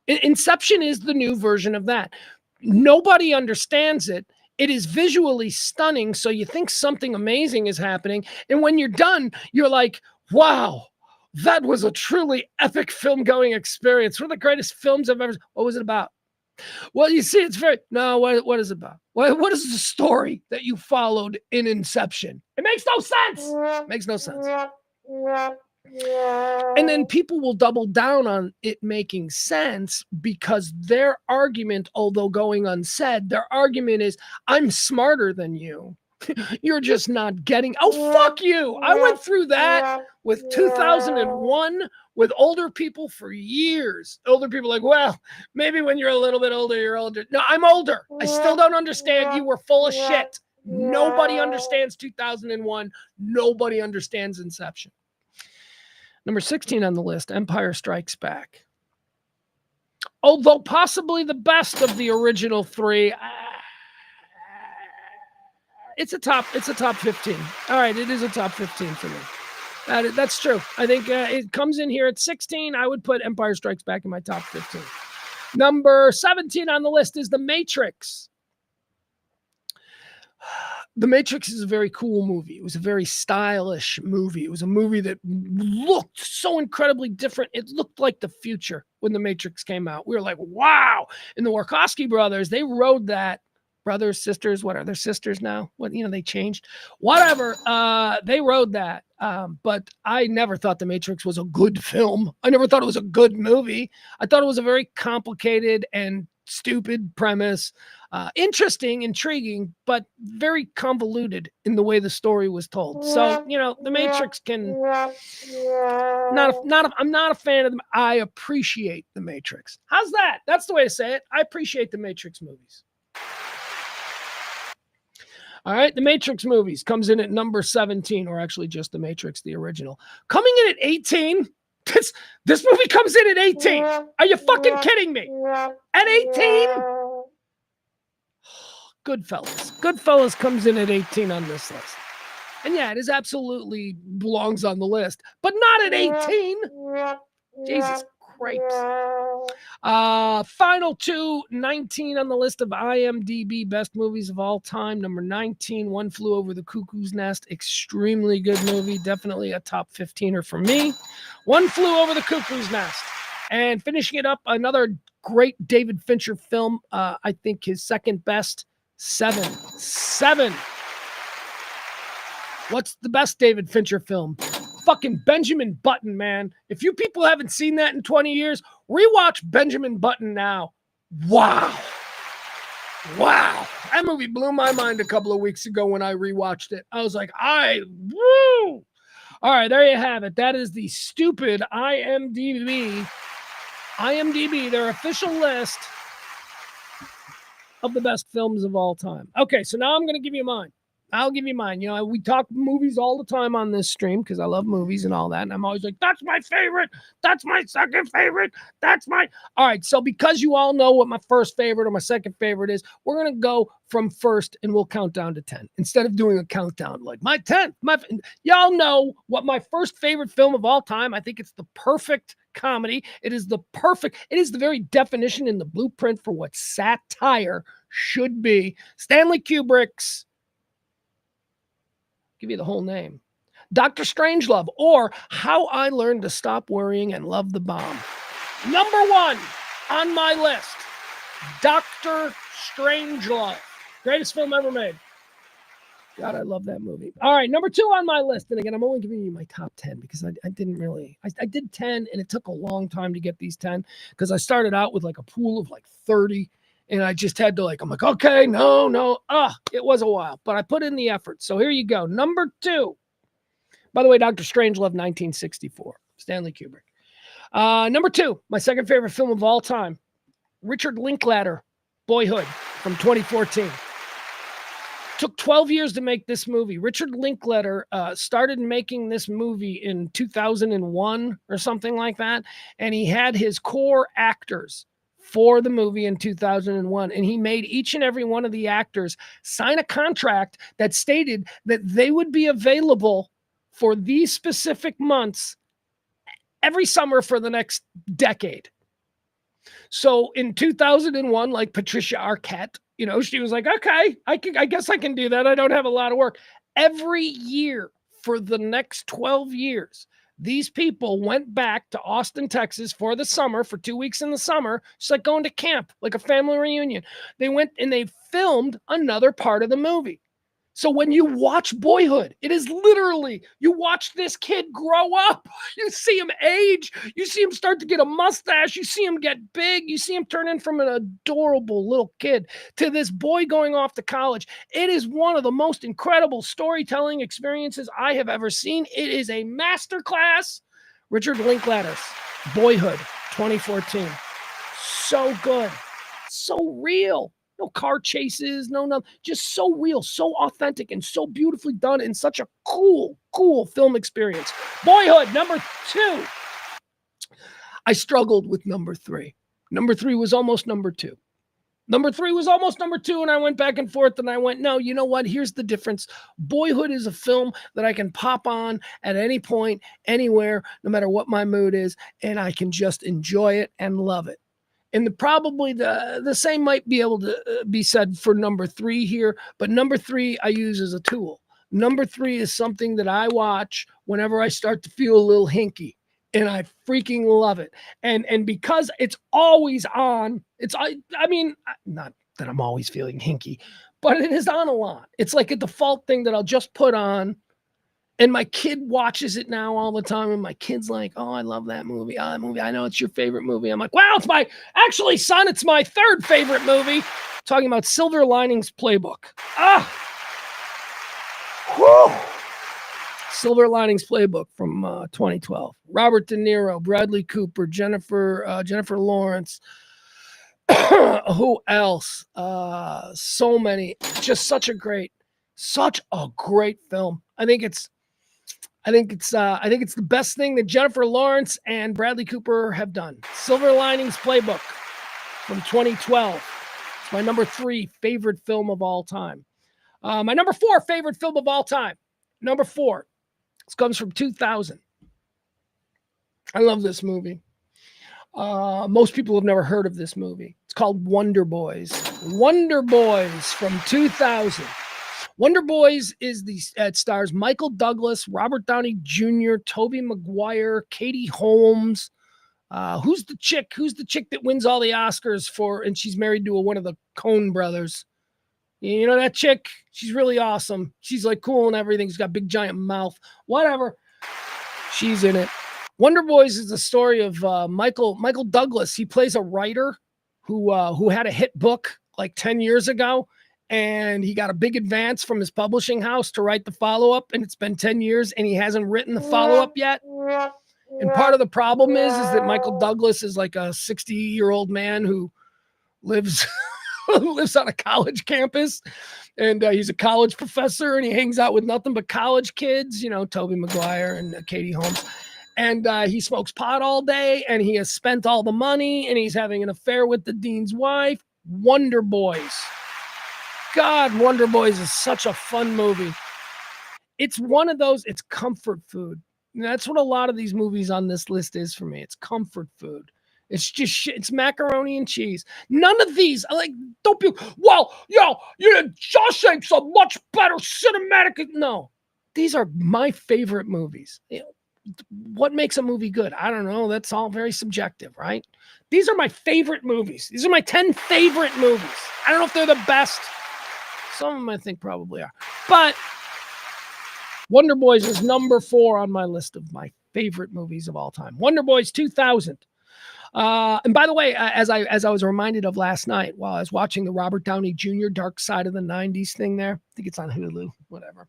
Inception is the new version of that. Nobody understands it. It is visually stunning, so you think something amazing is happening, and when you're done, you're like, wow, that was a truly epic film-going experience. One of the greatest films I've ever seen. What was it about? Well, you see, it's very... No, what is it about? What is the story that you followed in Inception? It makes no sense. It makes no sense. And then people will double down on it making sense because their argument, although going unsaid, their argument is, I'm smarter than you. You're just not getting... Oh, fuck you. I went through that with 2001 with older people for years. Older people like, well, maybe when you're a little bit older, you're older. No, I'm older. I still don't understand. You were full of shit. Nobody understands 2001. Nobody understands Inception. Number 16 on the list, Empire Strikes Back. Although possibly the best of the original three, it's a top 15. All right, it is a top 15 for me. That's true. I think it comes in here at 16. I would put Empire Strikes Back in my top 15. Number 17 on the list is The Matrix. The Matrix is a very cool movie. It was a very stylish movie. It was a movie that looked so incredibly different. It looked like the future when The Matrix came out. We were like, wow. And the Wachowski brothers, they rode that. Brothers, sisters, what are their sisters now? What, they changed. Whatever. They rode that. But I never thought The Matrix was a good film. I never thought it was a good movie. I thought it was a very complicated and stupid premise. Interesting, intriguing, but very convoluted in the way the story was told. So, The Matrix can... I'm not a fan of them. I appreciate The Matrix. How's that? That's the way to say it. I appreciate The Matrix movies. All right, The Matrix movies comes in at number 17, or actually just The Matrix, the original. Coming in at 18, this movie comes in at 18. Are you fucking kidding me? At 18? Goodfellas. Goodfellas comes in at 18 on this list. And yeah, it is absolutely belongs on the list, but not at 18. Jesus Christ. Final two, 19 on the list of IMDb best movies of all time. Number 19, One Flew Over the Cuckoo's Nest. Extremely good movie. Definitely a top 15er for me. One Flew Over the Cuckoo's Nest. And finishing it up, another great David Fincher film. I think his second best, Seven. What's the best David Fincher film? Fucking Benjamin Button, man. If you people haven't seen that in 20 years, rewatch Benjamin Button now. Wow. That movie blew my mind a couple of weeks ago when I rewatched it. I was like, woo. All right, there you have it. That is the stupid IMDb, their official list of the best films of all time. Okay, so now I'm going to give you mine. I'll give you mine. We talk movies all the time on this stream because I love movies and all that. And I'm always like, that's my favorite. That's my second favorite. All right, so because you all know what my first favorite or my second favorite is, we're going to go from first and we'll count down to 10. Instead of doing a countdown like my 10th. Y'all know what my first favorite film of all time. I think it's the perfect comedy. It is the very definition in the blueprint for what satire should be. Stanley Kubrick's, give you the whole name, Dr. Strangelove, or How I Learned to Stop Worrying and Love the Bomb. Number one on my list, Dr. Strangelove. Greatest film ever made. God, I love that movie. All right, number 2 on my list. And again, I'm only giving you my top 10 because I didn't really, I did 10 and it took a long time to get these 10 because I started out with like a pool of like 30 and I just had to I'm like, okay, no. It was a while, but I put in the effort. So here you go. Number 2. By the way, Dr. Strangelove, 1964, Stanley Kubrick. Number 2, my second favorite film of all time, Richard Linklater, Boyhood from 2014. Took 12 years to make this movie. Richard Linklater started making this movie in 2001 or something like that. And he had his core actors for the movie in 2001. And he made each and every one of the actors sign a contract that stated that they would be available for these specific months every summer for the next decade. So in 2001, like Patricia Arquette, she was like, okay, I guess I can do that. I don't have a lot of work. Every year for the next 12 years, these people went back to Austin, Texas for the summer, for 2 weeks in the summer. It's like going to camp, like a family reunion. They went and they filmed another part of the movie. So when you watch Boyhood, it is literally, you watch this kid grow up. You see him age. You see him start to get a mustache. You see him get big. You see him turn in from an adorable little kid to this boy going off to college. It is one of the most incredible storytelling experiences I have ever seen. It is a masterclass. Richard Linklater's Boyhood, 2014. So good. So real. No car chases, no, just so real, so authentic, and so beautifully done in such a cool film experience. Boyhood, number 2. I struggled with number 3. Number 3 was almost number 2. Number 3 was almost number 2, and I went back and forth, and I went, no, you know what? Here's the difference. Boyhood is a film that I can pop on at any point, anywhere, no matter what my mood is, and I can just enjoy it and love it. And probably the same might be able to be said for number 3 here, but number 3 I use as a tool. Number 3 is something that I watch whenever I start to feel a little hinky, and I freaking love it. And because it's always on, I mean, not that I'm always feeling hinky, but it is on a lot. It's like a default thing that I'll just put on. And my kid watches it now all the time. And my kid's like, oh, I love that movie. Oh, that movie. I know it's your favorite movie. I'm like, wow, actually, son, it's my 3rd favorite movie. Talking about Silver Linings Playbook. Silver Linings Playbook from 2012. Robert De Niro, Bradley Cooper, Jennifer Lawrence. Who else? So many. Just such a great film. I think it's the best thing that Jennifer Lawrence and Bradley Cooper have done. Silver Linings Playbook from 2012. It's my number 3 favorite film of all time. My number 4 favorite film of all time. Number 4. This comes from 2000. I love this movie. Most people have never heard of this movie. It's called Wonder Boys. Wonder Boys from 2000. Wonder Boys it stars Michael Douglas, Robert Downey Jr., Tobey Maguire, Katie Holmes. Who's the chick that wins all the Oscars and she's married to one of the Coen brothers? You know that chick? She's really awesome. She's like cool and everything. She's got a big giant mouth. Whatever. She's in it. Wonder Boys is the story of Michael Douglas. He plays a writer who had a hit book like 10 years ago. And he got a big advance from his publishing house to write the follow-up. And it's been 10 years and he hasn't written the follow-up yet. And part of the problem is that Michael Douglas is like a 60-year-old man who lives on a college campus. And he's a college professor and he hangs out with nothing but college kids, Tobey Maguire and Katie Holmes. And he smokes pot all day and he has spent all the money and he's having an affair with the dean's wife. Wonder Boys. God, Wonder Boys is such a fun movie. It's one of those, it's comfort food. And that's what a lot of these movies on this list is for me. It's comfort food. It's just shit. It's macaroni and cheese. None of these, don't be, well, Shawshank's a much better cinematic. No, these are my favorite movies. What makes a movie good? I don't know. That's all very subjective, right? These are my favorite movies. These are my 10 favorite movies. I don't know if they're the best. Some of them I think probably are. But Wonder Boys is number 4 on my list of my favorite movies of all time. Wonder Boys 2000. And by the way, as I was reminded of last night while I was watching the Robert Downey Jr. Dark Side of the 90s thing there, I think it's on Hulu, whatever.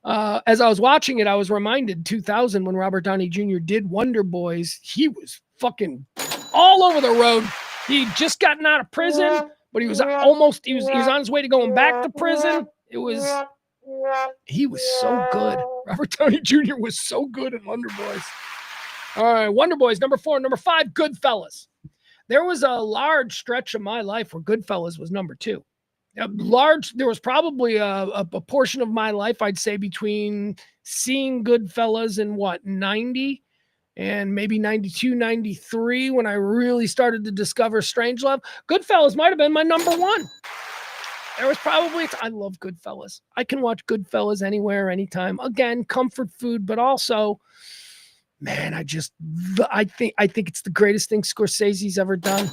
As I was watching it, I was reminded 2000 when Robert Downey Jr. did Wonder Boys, he was fucking all over the road. He'd just gotten out of prison, but he was he was on his way to going back to prison. He was so good. Robert Downey Jr. was so good in Wonder Boys. All right, Wonder Boys, number 4. Number 5, Goodfellas. There was a large stretch of my life where Goodfellas was number 2. There was probably a portion of my life, I'd say, between seeing Goodfellas in 90 and maybe 92, 93, when I really started to discover Strangelove. Goodfellas might have been my number 1. There was probably, I love Goodfellas. I can watch Goodfellas anywhere, anytime. Again, comfort food, but also, man, I think it's the greatest thing Scorsese's ever done.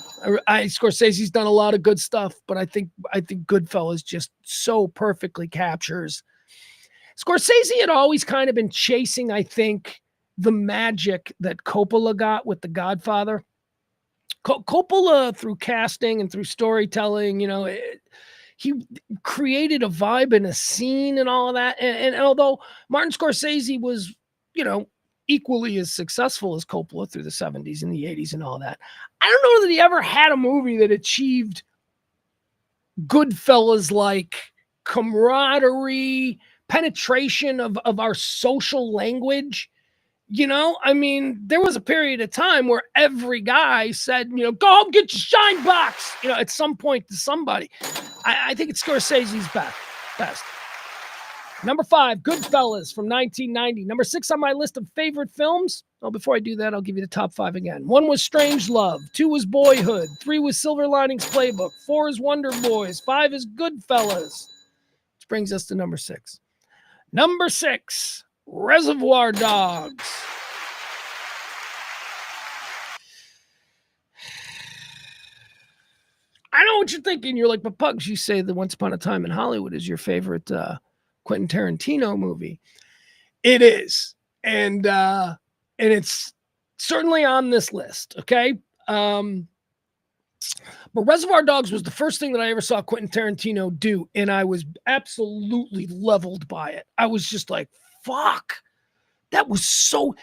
Scorsese's done a lot of good stuff, but I think Goodfellas just so perfectly captures. Scorsese had always kind of been chasing, I think, the magic that Coppola got with The Godfather. Coppola, through casting and through storytelling, he created a vibe and a scene and all of that. And although Martin Scorsese was, equally as successful as Coppola through the 70s and the 80s and all that, I don't know that he ever had a movie that achieved Goodfellas-like camaraderie, penetration of our social language. There was a period of time where every guy said, go home, get your shine box, at some point to somebody. I think it's Scorsese's best. Number 5, Goodfellas from 1990. Number 6 on my list of favorite films. Oh, before I do that, I'll give you the top 5 again. 1 was Strangelove. 2 was Boyhood. 3 was Silver Linings Playbook. 4 is Wonder Boys. 5 is Goodfellas. Which brings us to number 6. Number 6, Reservoir Dogs. I know what you're thinking. You're like, but Pugs, you say that Once Upon a Time in Hollywood is your favorite Quentin Tarantino movie. It is. And it's certainly on this list, okay? But Reservoir Dogs was the first thing that I ever saw Quentin Tarantino do, and I was absolutely leveled by it. I was just like, fuck. That was so...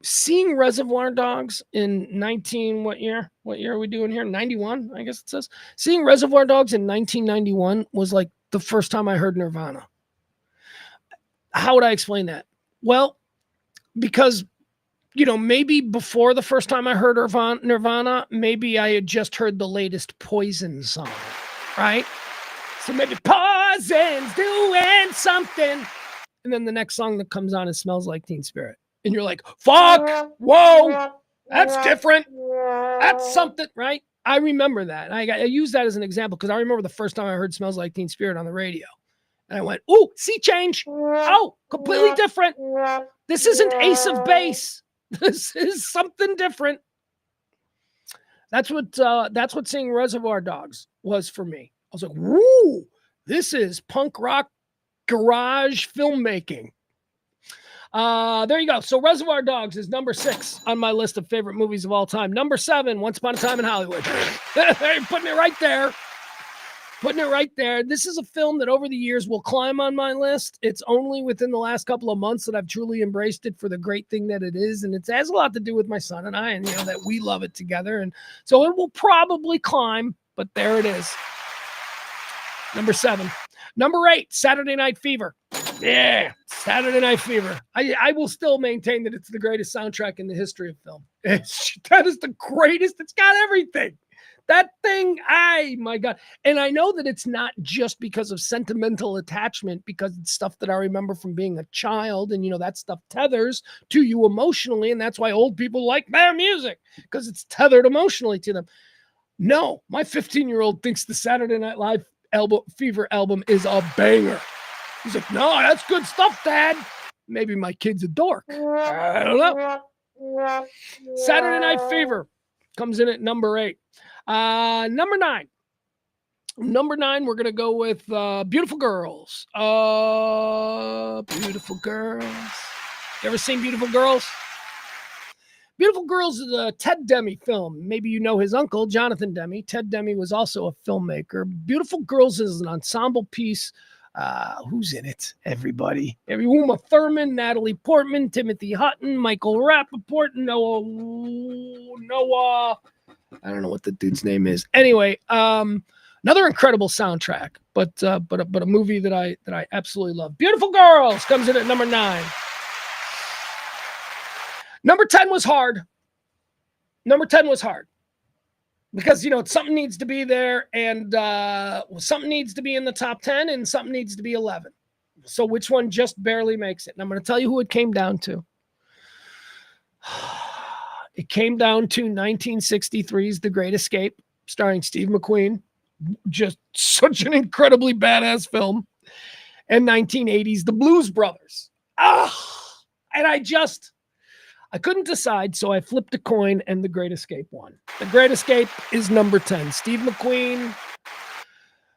Seeing Reservoir Dogs in what year? What year are we doing here? 91, I guess it says. Seeing Reservoir Dogs in 1991 was like the first time I heard Nirvana. How would I explain that? Well, because, maybe before the first time I heard Nirvana, maybe I had just heard the latest Poison song, right? So maybe Poison's doing something. And then the next song that comes on is Smells Like Teen Spirit. And you're like, fuck, whoa, that's different. That's something, right? I remember that. I use that as an example because I remember the first time I heard Smells Like Teen Spirit on the radio. And I went, ooh, sea change. Oh, completely different. This isn't Ace of Base. This is something different. That's what seeing Reservoir Dogs was for me. I was like, woo, this is punk rock garage filmmaking. There you go. So Reservoir Dogs is number 6 on my list of favorite movies of all time. Number 7, Once Upon a Time in Hollywood. Putting it right there. This is a film that over the years will climb on my list. It's only within the last couple of months that I've truly embraced it for the great thing that it is. And it has a lot to do with my son and I, and that we love it together. And so it will probably climb, but there it is. Number 7. Number 8, Saturday Night Fever. Yeah, Saturday Night Fever. I will still maintain that it's the greatest soundtrack in the history of film. That is the greatest. It's got everything. That thing, my God. And I know that it's not just because of sentimental attachment, because it's stuff that I remember from being a child. And, that stuff tethers to you emotionally. And that's why old people like their music, because it's tethered emotionally to them. No, my 15-year-old thinks the Saturday Night Live Fever album is a banger. He's like, no, that's good stuff, Dad. Maybe my kid's a dork. I don't know. Saturday Night Fever comes in at number 8. Number 9, Number 9, we're going to go with Beautiful Girls. Beautiful Girls. You ever seen Beautiful Girls? Beautiful Girls is a Ted Demme film. Maybe you know his uncle, Jonathan Demme. Ted Demme was also a filmmaker. Beautiful Girls is an ensemble piece. Who's in it? Everybody. Uma Thurman, Natalie Portman, Timothy Hutton, Michael Rappaport, Noah. I don't know what the dude's name is. Anyway, another incredible soundtrack, but a movie that I absolutely love. Beautiful Girls comes in at number 9. Number 10 was hard. Because, something needs to be there, and something needs to be in the top 10, and something needs to be 11. So which one just barely makes it? And I'm going to tell you who it came down to. It came down to 1963's The Great Escape, starring Steve McQueen. Just such an incredibly badass film. And 1980's The Blues Brothers. And I couldn't decide, so I flipped a coin, and The Great Escape won. The Great Escape is number 10. Steve McQueen,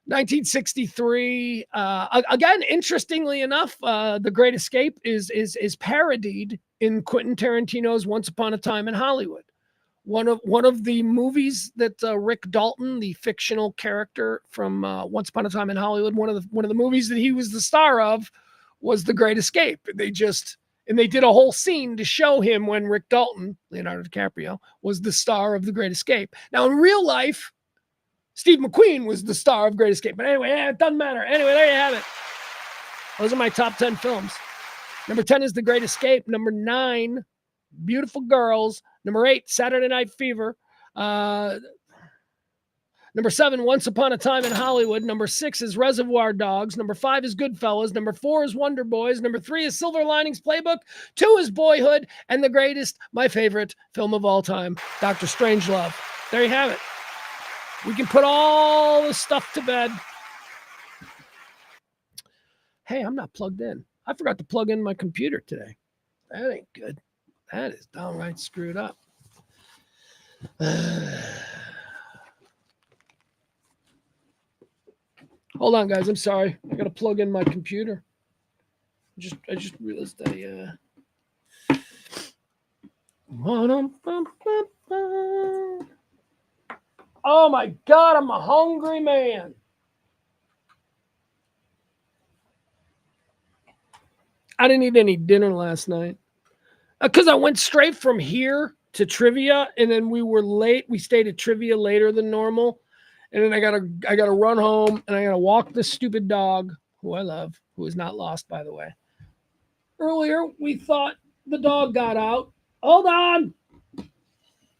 1963. Again, interestingly enough, The Great Escape is parodied in Quentin Tarantino's Once Upon a Time in Hollywood. One of the movies that Rick Dalton, the fictional character from Once Upon a Time in Hollywood, one of the movies that he was the star of was The Great Escape. They did a whole scene to show him when Rick Dalton, Leonardo DiCaprio, was the star of The Great Escape. Now, in real life, Steve McQueen was the star of Great Escape. But anyway, it doesn't matter. Anyway, there you have it. Those are my top 10 films. Number 10 is The Great Escape. Number 9, Beautiful Girls. Number 8, Saturday Night Fever. Number 7, Once Upon a Time in Hollywood. Number 6 is Reservoir Dogs. Number 5 is Goodfellas. Number 4 is Wonder Boys. Number 3 is Silver Linings Playbook. 2 is Boyhood. And the greatest, my favorite film of all time, Dr. Strangelove. There you have it. We can put all this stuff to bed. Hey, I'm not plugged in. I forgot to plug in my computer today. That ain't good. That is downright screwed up. Hold on, guys. I'm sorry. I got to plug in my computer. I just realized Oh my God, I'm a hungry man. I didn't eat any dinner last night because I went straight from here to trivia, and then we were late. We stayed at trivia later than normal, and then I gotta run home, and I gotta walk this stupid dog, who I love, who is not lost, by the way. Earlier, we thought the dog got out. Hold on.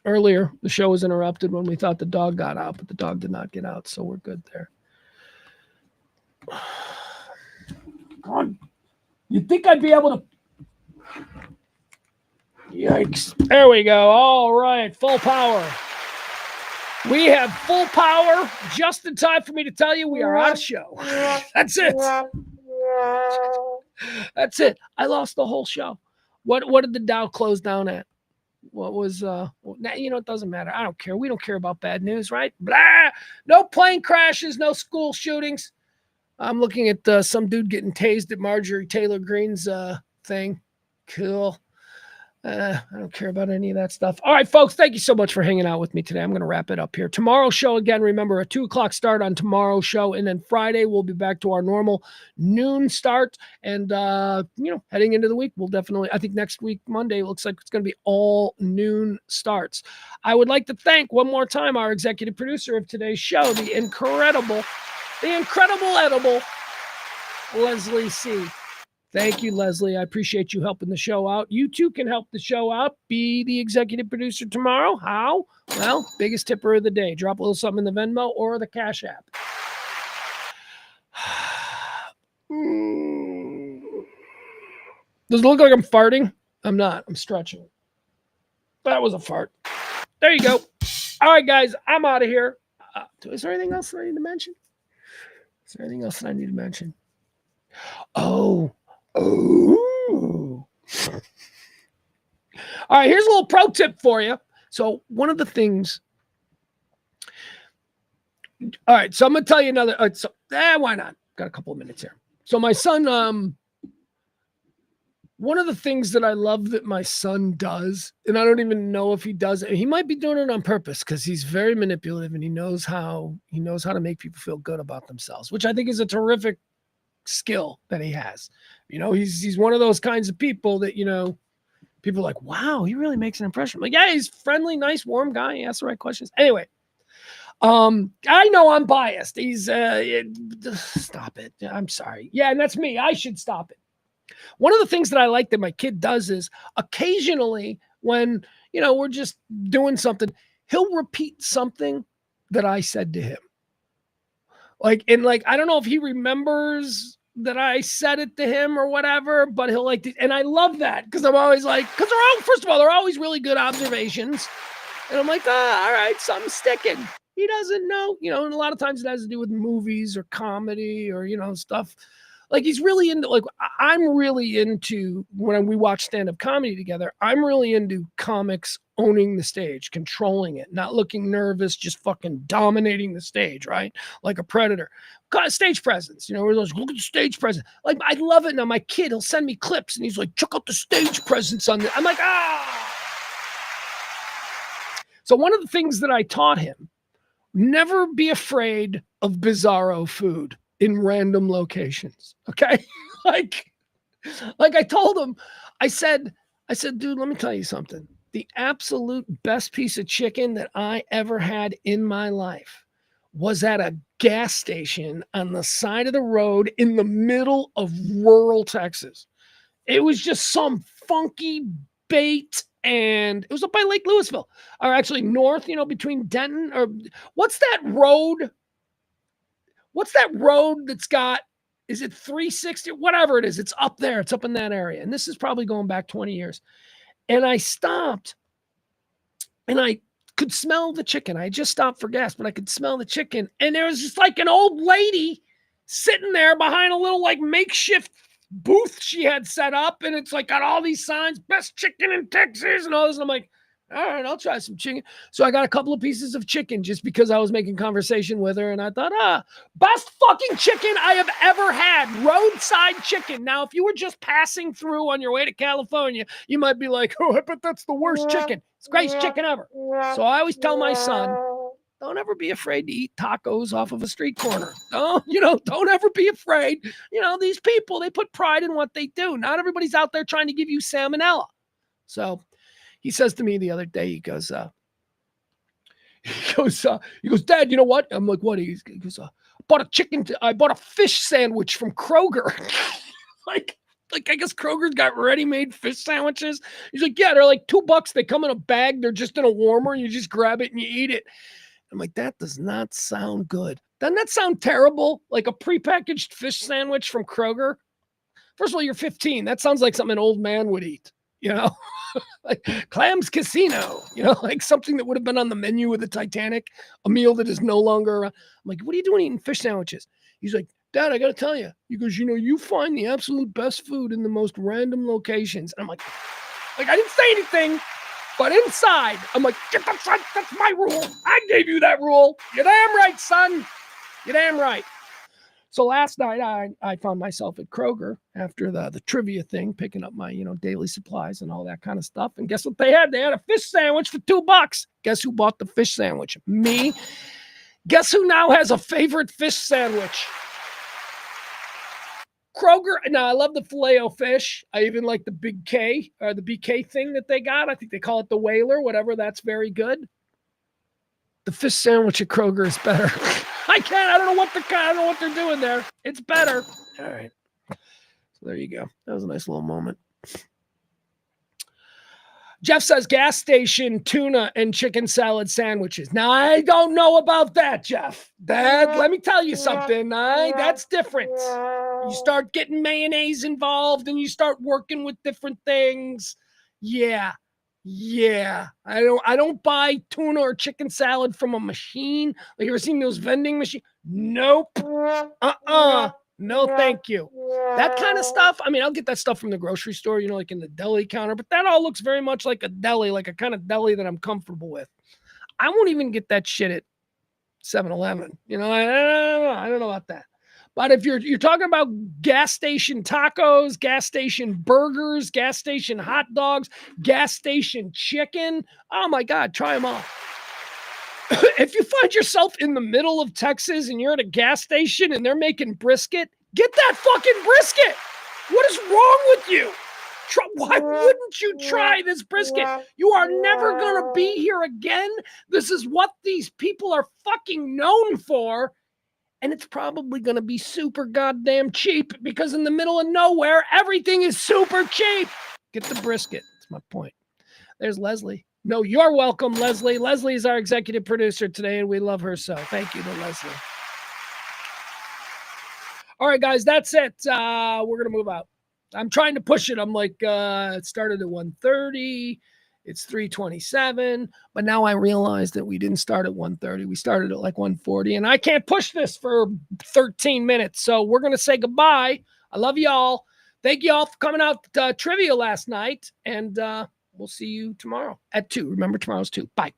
Earlier, the show was interrupted when we thought the dog got out, but the dog did not get out, so we're good there. God, you'd think I'd be able to... Yikes. There we go. All right, full power. We have full power just in time for me to tell you we are out of show. That's it. That's it. I lost the whole show. What did the Dow close down at? What was, it doesn't matter. I don't care. We don't care about bad news, right? Blah! No plane crashes, no school shootings. I'm looking at some dude getting tased at Marjorie Taylor Greene's thing. Cool. I don't care about any of that stuff. All right, folks, thank you so much for hanging out with me today. I'm going to wrap it up here. Tomorrow's show, again, remember, a 2 o'clock start on tomorrow's show. And then Friday, we'll be back to our normal noon start. And, heading into the week, we'll definitely, I think next week, Monday, looks like it's going to be all noon starts. I would like to thank one more time our executive producer of today's show, the incredible edible, Leslie C. Thank you, Leslie. I appreciate you helping the show out. You too can help the show out. Be the executive producer tomorrow. How? Well, biggest tipper of the day. Drop a little something in the Venmo or the Cash App. Does it look like I'm farting? I'm not. I'm stretching. That was a fart. There you go. All right, guys. I'm out of here. Is there anything else that I need to mention? Is there anything else that I need to mention? Oh. All right, here's a little pro tip for you. So one of the things All right, so I'm gonna tell you another. Why not? Got a couple of minutes here. So my son, one of the things that I love that my son does, and I don't even know if he does it. He might be doing it on purpose because he's very manipulative and he knows how to make people feel good about themselves, which I think is a terrific skill that he has. He's one of those kinds of people that people are like, wow, he really makes an impression. I'm like, yeah, he's friendly, nice, warm guy. He asks the right questions. Anyway. I know I'm biased. Stop it. I'm sorry. Yeah, and that's me. I should stop it. One of the things that I like that my kid does is occasionally when, we're just doing something, he'll repeat something that I said to him. I don't know if he remembers that I said it to him or whatever, but he'll and I love that because I'm always because first of all, they're always really good observations. And I'm like, all right, something's sticking. He doesn't know, and a lot of times it has to do with movies or comedy or, stuff. He's really into, I'm really into, when we watch stand-up comedy together, I'm really into comics owning the stage, controlling it, not looking nervous, just fucking dominating the stage, right? Like a predator. Stage presence, look at the stage presence. I love it. Now my kid, he'll send me clips and he's like, check out the stage presence on it. I'm like, So one of the things that I taught him, never be afraid of bizarro food in random locations. Okay. I told him, I said, dude, let me tell you something. The absolute best piece of chicken that I ever had in my life was at a gas station on the side of the road in the middle of rural Texas. It was just some funky bait. And it was up by Lake Louisville, or actually north, between Denton or what's that road? What's that road that's got, is it 360? Whatever it is, it's up there. It's up in that area. And this is probably going back 20 years. And I stopped and I could smell the chicken. I just stopped for gas, but I could smell the chicken. And there was just an old lady sitting there behind a little makeshift booth she had set up, and it's got all these signs, best chicken in Texas and all this. And I'm like, all right, I'll try some chicken. So I got a couple of pieces of chicken just because I was making conversation with her, and I thought, best fucking chicken I have ever had, roadside chicken. Now, if you were just passing through on your way to California, you might be like, I bet that's the worst chicken. It's the greatest chicken ever. So I always tell my son, don't ever be afraid to eat tacos off of a street corner. Don't ever be afraid. These people, they put pride in what they do. Not everybody's out there trying to give you salmonella. So he says to me the other day, he goes, Dad, you know what? I'm like, what? He goes, I bought a fish sandwich from Kroger. I guess Kroger's got ready-made fish sandwiches. He's like, yeah, they're $2. They come in a bag. They're just in a warmer. You just grab it and you eat it. I'm like, that does not sound good. Doesn't that sound terrible? Like a prepackaged fish sandwich from Kroger? First of all, you're 15. That sounds like something an old man would eat, like Clams Casino, something that would have been on the menu of the Titanic, a meal that is no longer around. I'm like, what are you doing eating fish sandwiches? He's like, Dad, I got to tell you. He goes, you find the absolute best food in the most random locations. And I'm like, I didn't say anything. But inside, I'm like, get the front. That's my rule. I gave you that rule. You're damn right, son. You're damn right. So last night, I found myself at Kroger after the trivia thing, picking up my, daily supplies and all that kind of stuff. And guess what they had? They had a fish sandwich for $2. Guess who bought the fish sandwich? Me. Guess who now has a favorite fish sandwich? Kroger. Now, I love the Filet-O-Fish. I even like the Big K, or the BK thing that they got. I think they call it the Whaler, whatever. That's very good. The fish sandwich at Kroger is better. I don't know what they're doing there. It's better. All right. So there you go. That was a nice little moment. Jeff says gas station tuna and chicken salad sandwiches. Now, I don't know about that, Jeff. Let me tell you something. That's different. You start getting mayonnaise involved and you start working with different things. Yeah. I don't buy tuna or chicken salad from a machine. You ever seen those vending machines? Nope. No, thank you. That kind of stuff. I'll get that stuff from the grocery store, like in the deli counter, but that all looks very much like a deli, like a kind of deli that I'm comfortable with. I won't even get that shit at 7-Eleven. You know, I don't know about that. But if you're talking about gas station tacos, gas station burgers, gas station hot dogs, gas station chicken, oh my God, try them all. If you find yourself in the middle of Texas and you're at a gas station and they're making brisket, get that fucking brisket. What is wrong with you? Why wouldn't you try this brisket? You are never going to be here again. This is what these people are fucking known for. And it's probably going to be super goddamn cheap because in the middle of nowhere, everything is super cheap. Get the brisket. That's my point. There's Leslie. No, you're welcome, Leslie. Leslie is our executive producer today, and we love her so. Thank you to Leslie. All right, guys, that's it. We're going to move out. I'm trying to push it. I'm like, it started at 1:30. It's 3:27. But now I realize that we didn't start at 1:30. We started at like 1:40. And I can't push this for 13 minutes. So we're going to say goodbye. I love y'all. Thank you all for coming out to trivia last night. And we'll see you tomorrow at 2. Remember, tomorrow's 2. Bye.